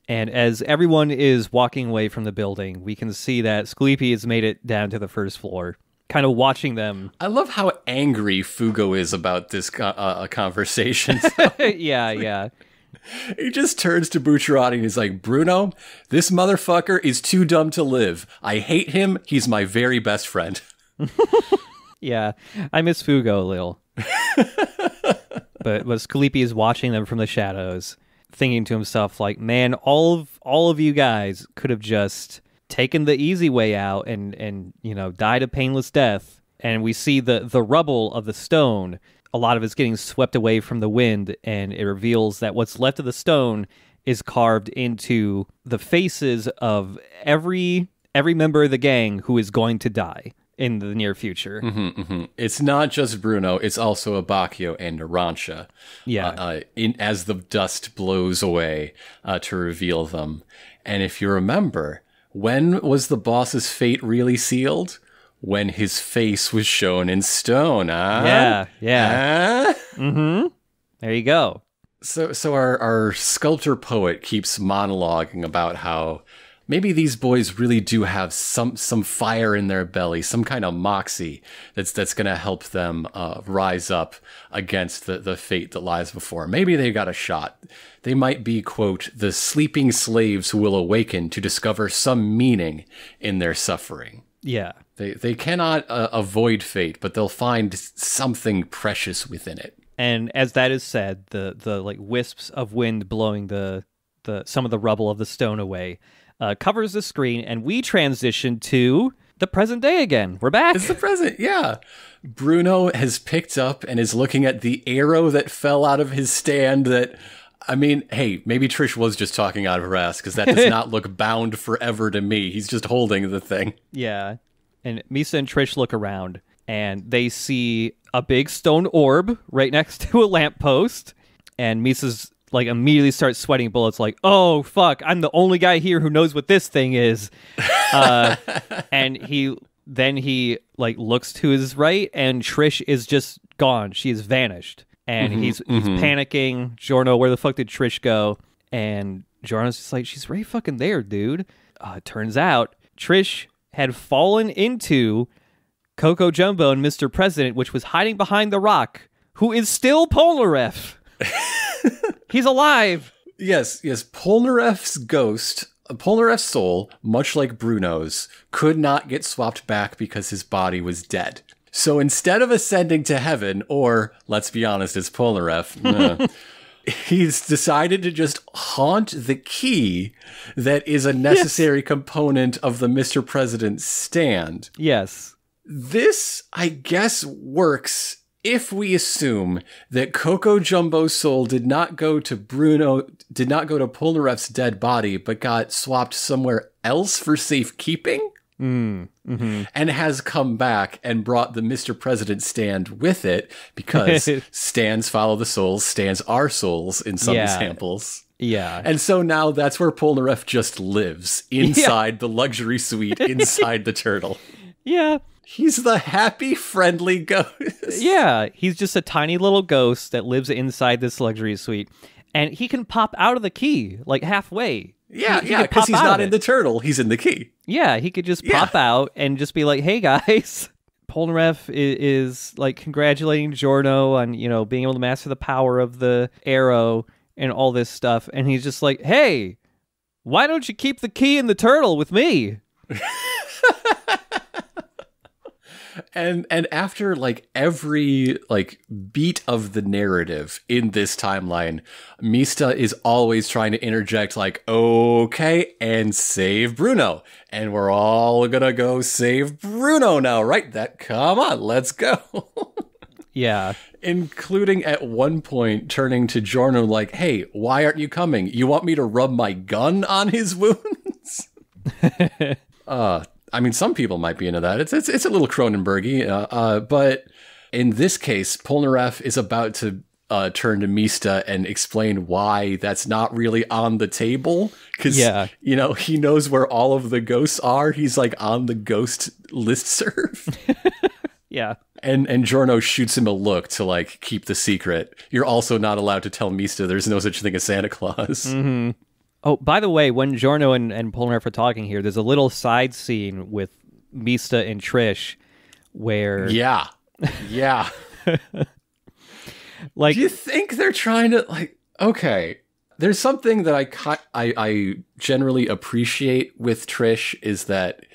And as everyone is walking away from the building, we can see that Skleepy has made it down to the first floor, kind of watching them. I love how angry Fugo is about this conversation. Yeah. He just turns to Bucciarati and he's like, Bruno, this motherfucker is too dumb to live. I hate him. He's my very best friend. Yeah, I miss Fugo a little. But Skleepy is watching them from the shadows, thinking to himself, like, man, all of you guys could have just taken the easy way out and died a painless death. And we see the rubble of the stone. A lot of it's getting swept away from the wind, and it reveals that what's left of the stone is carved into the faces of every member of the gang who is going to die in the near future. It's not just Bruno, it's also Abbacchio and Narancia. Yeah. As the dust blows away to reveal them. And if you remember, when was the boss's fate really sealed? When his face was shown in stone, huh? Yeah. Huh? There you go. So our sculptor poet keeps monologuing about how maybe these boys really do have some fire in their belly, some kind of moxie that's going to help them rise up against the fate that lies before. Maybe they got a shot. They might be, quote, the sleeping slaves who will awaken to discover some meaning in their suffering. Yeah. They cannot avoid fate, but they'll find something precious within it. And as that is said, the like wisps of wind blowing the some of the rubble of the stone away covers the screen, and we transition to the present day again. We're back. It's the present, yeah. Bruno has picked up and is looking at the arrow that fell out of his stand that I mean, hey, maybe Trish was just talking out of her ass, because that does not look bound forever to me. He's just holding the thing. Yeah. And Misa and Trish look around, and they see a big stone orb right next to a lamppost. And Misa's like immediately starts sweating bullets, like, oh, fuck, I'm the only guy here who knows what this thing is. And he like looks to his right, and Trish is just gone. She has vanished. And he's panicking. Giorno, where the fuck did Trish go? And Giorno's just like, she's right fucking there, dude. Turns out Trish had fallen into Coco Jumbo and Mr. President, which was hiding behind the rock, who is still Polnareff. He's alive. Yes. Polnareff's ghost, Polnareff's soul, much like Bruno's, could not get swapped back because his body was dead. So instead of ascending to heaven, or, let's be honest, it's Polnareff, he's decided to just haunt the key that is a necessary component of the Mr. President stand. Yes. This, I guess, works if we assume that Coco Jumbo's soul did not go to Polnareff's dead body, but got swapped somewhere else for safekeeping. And has come back and brought the Mr. President stand with it, because stands follow the souls, stands are souls in some examples. Yeah. And so now that's where Polnareff just lives, inside the luxury suite, inside the turtle. Yeah. He's the happy, friendly ghost. Yeah, he's just a tiny little ghost that lives inside this luxury suite. And he can pop out of the key, like halfway. Yeah, because he's not in the turtle, he's in the key. Yeah, he could just pop out and just be like, hey guys. Polnareff is like congratulating Giorno on, being able to master the power of the arrow and all this stuff. And he's just like, hey, why don't you keep the key in the turtle with me? And after like every like beat of the narrative in this timeline, Mista is always trying to interject like, okay, and save Bruno. And we're all gonna go save Bruno now, right? Come on, let's go. Yeah. Including at one point turning to Giorno like, hey, why aren't you coming? You want me to rub my gun on his wounds? I mean, some people might be into that. It's a little Cronenberg-y, but in this case, Polnareff is about to turn to Mista and explain why that's not really on the table. Because, he knows where all of the ghosts are. He's like on the ghost listserv. Yeah. And Giorno shoots him a look to like keep the secret. You're also not allowed to tell Mista there's no such thing as Santa Claus. Mm-hmm. Oh, by the way, when Giorno and Polnareff are talking here, there's a little side scene with Mista and Trish where... Yeah. Like, do you think they're trying to, like... Okay, there's something that I generally appreciate with Trish is that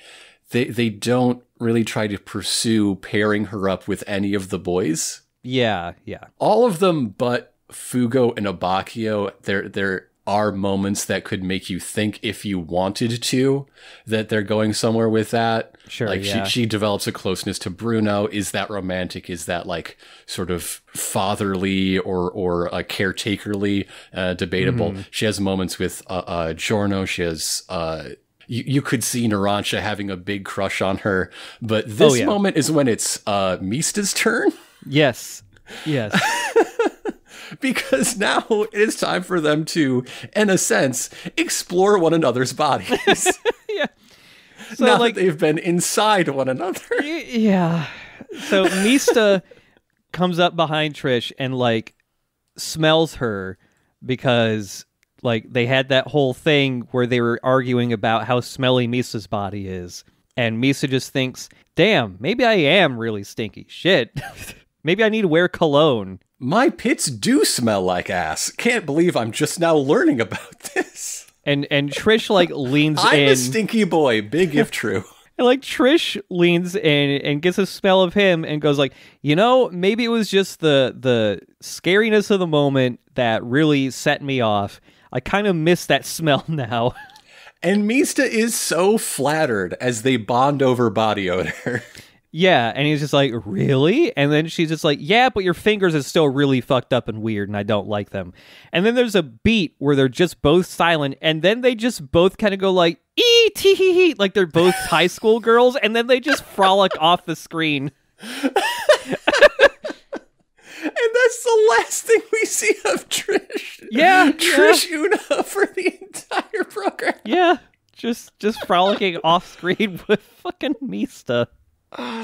they don't really try to pursue pairing her up with any of the boys. Yeah. All of them but Fugo and Abbacchio, they're are moments that could make you think, if you wanted to, that they're going somewhere with that. Sure, like she develops a closeness to Bruno. Is that romantic? Is that like sort of fatherly or caretakerly? Debatable. Mm-hmm. She has moments with Giorno. She has you could see Narancia having a big crush on her, but this moment is when it's Mista's turn. Yes. Because now it is time for them to, in a sense, explore one another's bodies. Yeah. So, now that they've been inside one another. Yeah. So Mista comes up behind Trish and like smells her because like they had that whole thing where they were arguing about how smelly Mista's body is. And Mista just thinks, damn, maybe I am really stinky. Shit. Maybe I need to wear cologne. My pits do smell like ass. Can't believe I'm just now learning about this. And Trish like leans in. I'm a stinky boy, big if true. And like Trish leans in and gets a smell of him and goes like, maybe it was just the scariness of the moment that really set me off. I kind of miss that smell now. And Mista is so flattered as they bond over body odor. Yeah, and he's just like, really? And then she's just like, yeah, but your fingers are still really fucked up and weird, and I don't like them. And then there's a beat where they're just both silent, and then they just both kind of go like, ee, tee, hee, hee, like they're both high school girls, and then they just frolic off the screen. And that's the last thing we see of Trish. Yeah. Trish Una for the entire program. Yeah, just frolicking off screen with fucking Mista.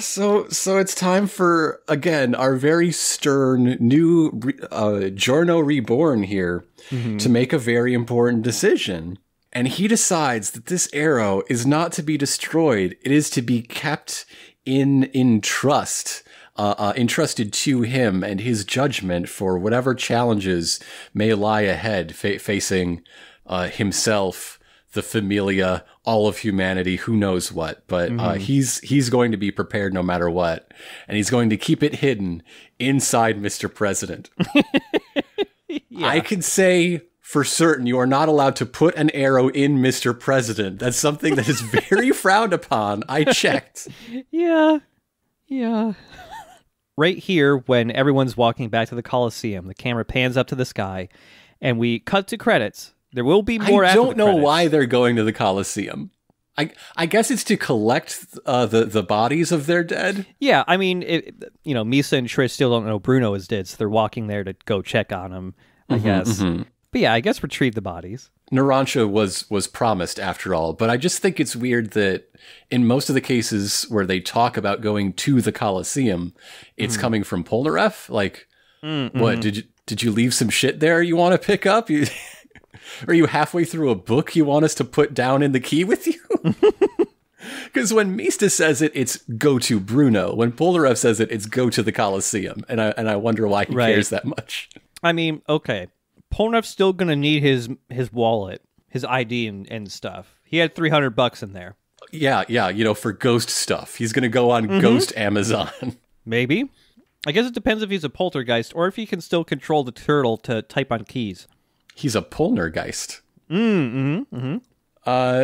So it's time for, again, our very stern new Giorno Reborn here to make a very important decision. And he decides that this arrow is not to be destroyed. It is to be kept in trust, entrusted to him and his judgment for whatever challenges may lie ahead facing himself, the Familia, all of humanity, who knows what. But he's going to be prepared no matter what. And he's going to keep it hidden inside Mr. President. Yeah. I can say for certain you are not allowed to put an arrow in Mr. President. That's something that is very frowned upon. I checked. Yeah. Right here, when everyone's walking back to the Coliseum, the camera pans up to the sky, and we cut to credits. There will be more. I don't know credits. why they're going to the Coliseum. I guess it's to collect the bodies of their dead. Yeah, I mean, Misa and Trish still don't know Bruno is dead, so they're walking there to go check on him, I guess. But yeah, I guess retrieve the bodies. Narancia was promised after all, but I just think it's weird that in most of the cases where they talk about going to the Coliseum, it's coming from Polnareff. Like, what, did you leave some shit there you want to pick up? Are you halfway through a book you want us to put down in the key with you? Because when Mista says it, it's go to Bruno. When Polnareff says it, it's go to the Coliseum. And I wonder why he cares that much. I mean, okay. Polnareff's still going to need his wallet, his ID and stuff. He had $300 in there. Yeah, for ghost stuff. He's going to go on Ghost Amazon. Maybe. I guess it depends if he's a poltergeist or if he can still control the turtle to type on keys. He's a Polnergeist.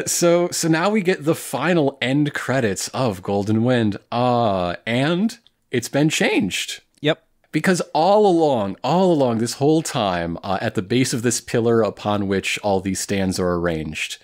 So now we get the final end credits of Golden Wind. And it's been changed. Yep. Because all along this whole time, at the base of this pillar upon which all these stands are arranged,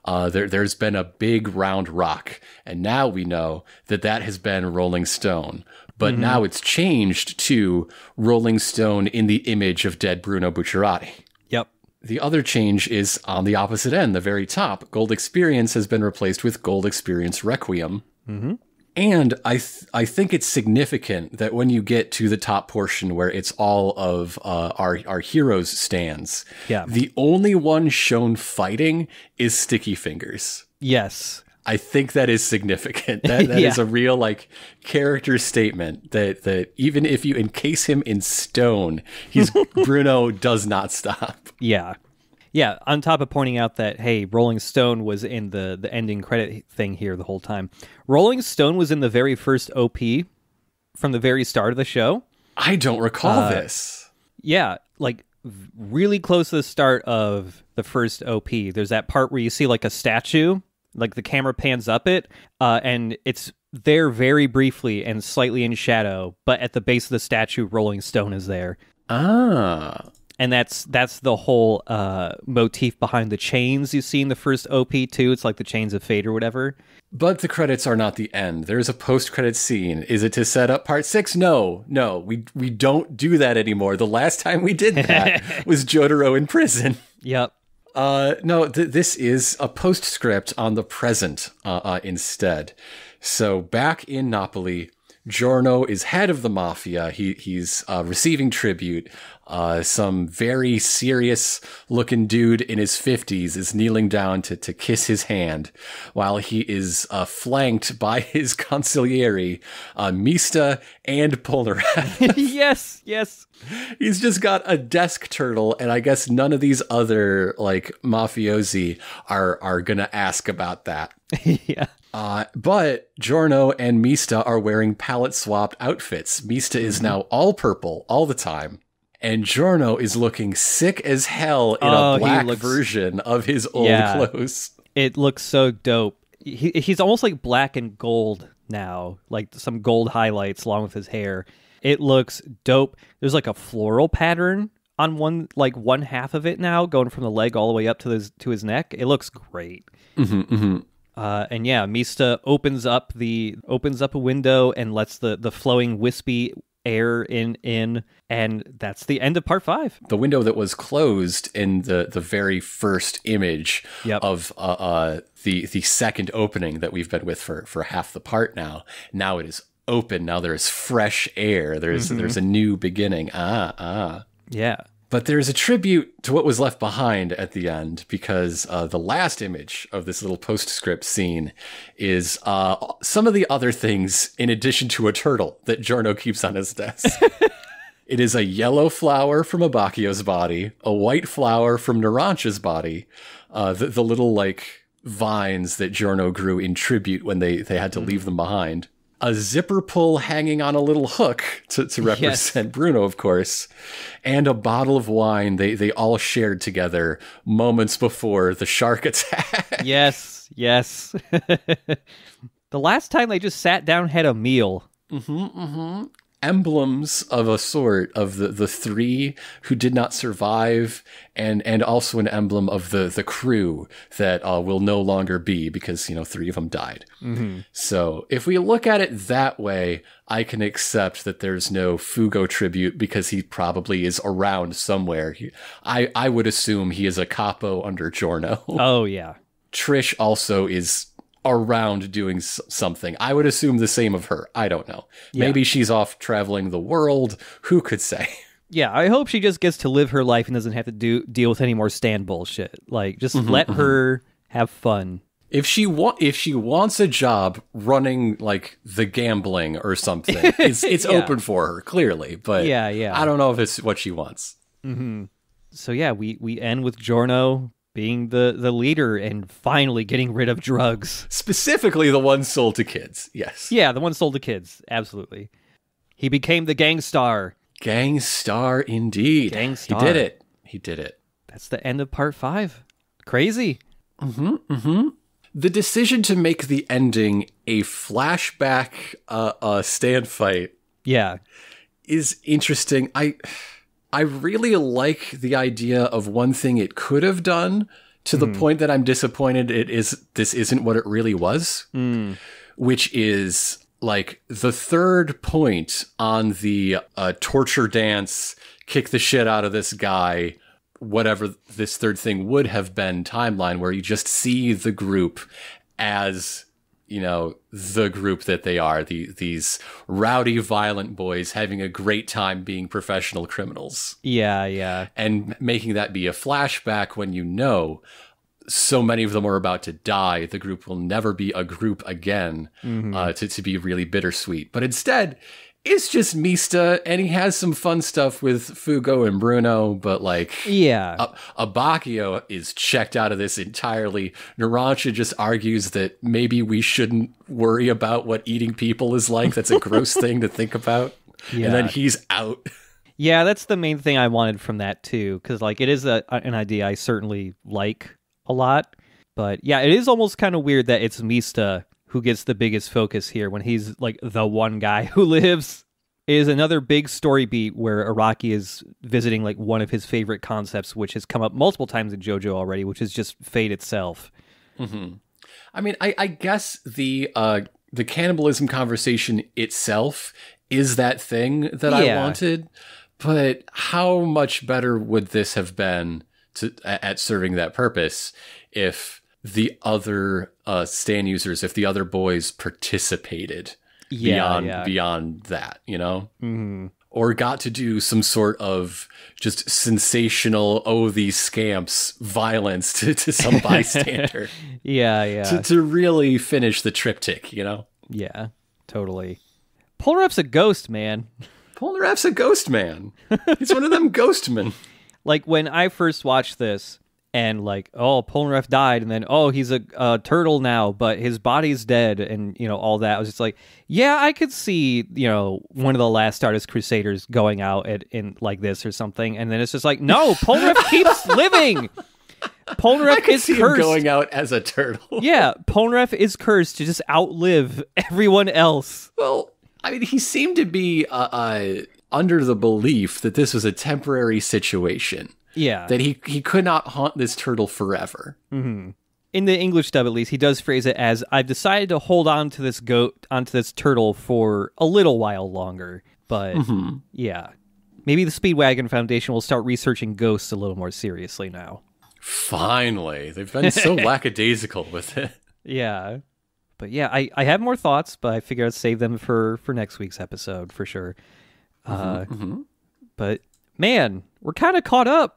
there's been a big round rock. And now we know that has been Rolling Stone. But now it's changed to Rolling Stone in the image of dead Bruno Bucciarati. Yep. The other change is on the opposite end, the very top. Gold Experience has been replaced with Gold Experience Requiem. And I think it's significant that when you get to the top portion where it's all of our heroes' stands, the only one shown fighting is Sticky Fingers. Yes. I think that is significant. That is a real character statement that even if you encase him in stone, Bruno does not stop. Yeah. Yeah, on top of pointing out that, hey, Rolling Stone was in the ending credit thing here the whole time. Rolling Stone was in the very first OP from the very start of the show. I don't recall this. Yeah, really close to the start of the first OP. There's that part where you see a statue, the camera pans up it, and it's there very briefly and slightly in shadow, but at the base of the statue, Rolling Stone is there. Ah. And that's the whole motif behind the chains you see in the first OP too. It's like the Chains of Fate or whatever. But the credits are not the end. There's a post-credit scene. Is it to set up part 6? No. We don't do that anymore. The last time we did that was Jotaro in prison. Yep. No, this is a postscript on the present instead. So back in Napoli, Giorno is head of the mafia. He's receiving tribute. Some very serious looking dude in his 50s is kneeling down to kiss his hand while he is flanked by his consigliere, Mista and Polnareff. Yes. He's just got a desk turtle, and I guess none of these other mafiosi are gonna ask about that. Yeah. But Giorno and Mista are wearing palette-swapped outfits. Mista is now all purple all the time. And Giorno is looking sick as hell in a black version of his old clothes. It looks so dope. He's almost like black and gold now, like some gold highlights along with his hair. It looks dope. There's like a floral pattern on one half of it now, going from the leg all the way up to his neck. It looks great. And yeah, Mista opens up a window and lets the flowing wispy air in, and that's the end of part 5. The window that was closed in the very first image of the second opening that we've been with for half the part now it is open. Now there's fresh air. There's a new beginning. Yeah. But there's a tribute to what was left behind at the end, because the last image of this little postscript scene is some of the other things in addition to a turtle that Giorno keeps on his desk. It is a yellow flower from Abbacchio's body, a white flower from Narancia's body, the little like vines that Giorno grew in tribute when they had to leave them behind. A zipper pull hanging on a little hook to represent Bruno, of course, and a bottle of wine they all shared together moments before the shark attack. Yes. The last time they just sat down, had a meal. Emblems of a sort of the three who did not survive, and also an emblem of the crew that will no longer be, because 3 of them died. So if we look at it that way, I can accept that there's no Fugo tribute, because he probably is around somewhere. I would assume he is a capo under Giorno. Oh yeah. Trish also is around doing something. I would assume the same of her. I don't know. Yeah. Maybe she's off traveling the world. Who could say? Yeah, I hope she just gets to live her life and doesn't have to deal with any more Stan bullshit. Like, just let her have fun. If she wants a job running like the gambling or something, it's open for her, clearly. But yeah. I don't know if it's what she wants. So yeah, we end with Giorno being the leader and finally getting rid of drugs. Specifically the ones sold to kids, yes. Yeah, the ones sold to kids, absolutely. He became the gangstar. Gangstar indeed. Gangstar. He did it. That's the end of part 5. Crazy. The decision to make the ending a flashback stand fight is interesting. I really like the idea of one thing it could have done, to the point that I'm disappointed this isn't what it really was, which is like the third point on the torture dance, kick the shit out of this guy, whatever this third thing would have been timeline, where you just see the group as the group that they are, these rowdy, violent boys having a great time being professional criminals. Yeah. And making that be a flashback when so many of them are about to die. The group will never be a group again, to be really bittersweet. But instead, it's just Mista, and he has some fun stuff with Fugo and Bruno, but Abbacchio is checked out of this entirely. Narancia just argues that maybe we shouldn't worry about what eating people is like. That's a gross thing to think about. Yeah. And then he's out. Yeah, that's the main thing I wanted from that too, because it is an idea I certainly like a lot. But yeah, it is almost kind of weird that it's Mista who gets the biggest focus here when he's like the one guy who lives. Is another big story beat where Araki is visiting like one of his favorite concepts, which has come up multiple times in JoJo already, which is just fate itself. I mean, I guess the cannibalism conversation itself is that thing that I wanted, but how much better would this have been at serving that purpose if the other Stan users, if the other boys participated beyond that, or got to do some sort of just sensational, these scamps violence to some bystander. To really finish the triptych, Yeah, totally. Polnareff's a ghost, man. Polnareff's a ghost man. He's one of them ghost men. Like, when I first watched this, and Polnareff died, and then, he's a turtle now, but his body's dead, and, all that. I was just like, yeah, I could see, one of the last Stardust Crusaders going out in like this or something, and then it's just like, no, Polnareff keeps living! Polnareff is See him cursed. going out as a turtle. Yeah, Polnareff is cursed to just outlive everyone else. Well, I mean, he seemed to be under the belief that this was a temporary situation. Yeah. That he could not haunt this turtle forever. Mm-hmm. In the English dub, at least, he does phrase it as, I've decided to hold on to this turtle for a little while longer. But, yeah. Maybe the Speedwagon Foundation will start researching ghosts a little more seriously now. Finally. They've been so lackadaisical with it. Yeah. But yeah, I have more thoughts, but I figure I'd save them for next week's episode, for sure. But, man, we're kind of caught up.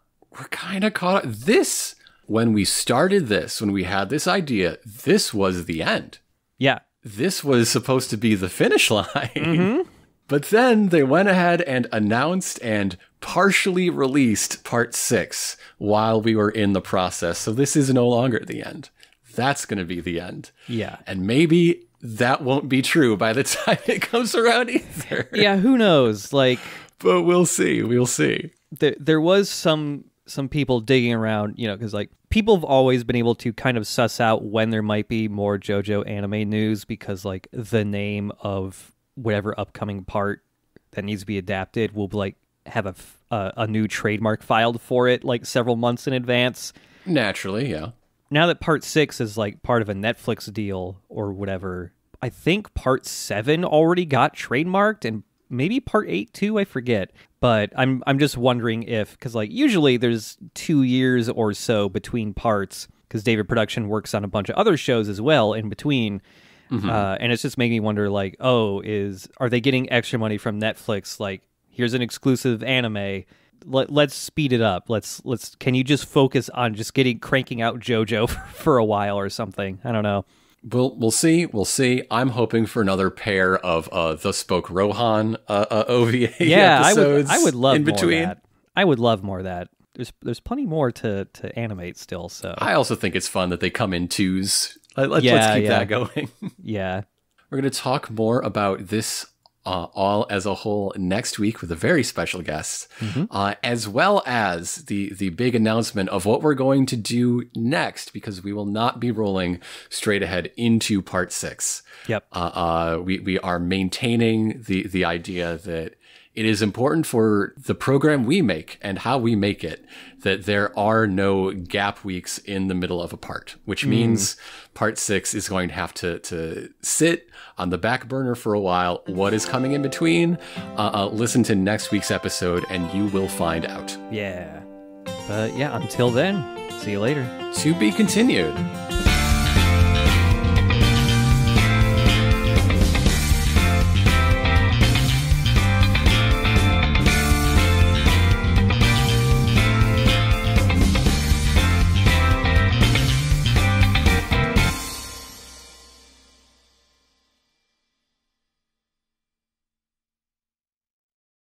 When we started this, when we had this idea, this was the end. Yeah. This was supposed to be the finish line. But then they went ahead and announced and partially released part 6 while we were in the process. So this is no longer the end. That's going to be the end. Yeah. And maybe that won't be true by the time it comes around either. Yeah, who knows? But we'll see. We'll see. There was some people digging around, because people have always been able to kind of suss out when there might be more JoJo anime news because the name of whatever upcoming part that needs to be adapted will have a new trademark filed for it several months in advance. Naturally, yeah. Now that part 6 is part of a Netflix deal or whatever, I think part 7 already got trademarked and maybe part 8 too, I forget. But I'm just wondering if, because usually there's 2 years or so between parts, because David Production works on a bunch of other shows as well in between. And it's just making me wonder, are they getting extra money from Netflix? Here's an exclusive anime. Let's speed it up. Can you just focus on just cranking out JoJo for a while or something? I don't know. We'll see. We'll see. I'm hoping for another pair of the Spoke Rohan OVA episodes. I would love in between. More of that. I would love more of that. There's plenty more to animate still. So I also think it's fun that they come in twos. Let's keep that going. Yeah. We're going to talk more about this all as a whole next week with a very special guest, as well as the big announcement of what we're going to do next, because we will not be rolling straight ahead into part 6. Yep. We are maintaining the idea that it is important for the program we make and how we make it that there are no gap weeks in the middle of a part, which means part 6 is going to have to sit on the back burner for a while. What is coming in between? Listen to next week's episode and you will find out. Yeah. But yeah, until then, see you later. To be continued.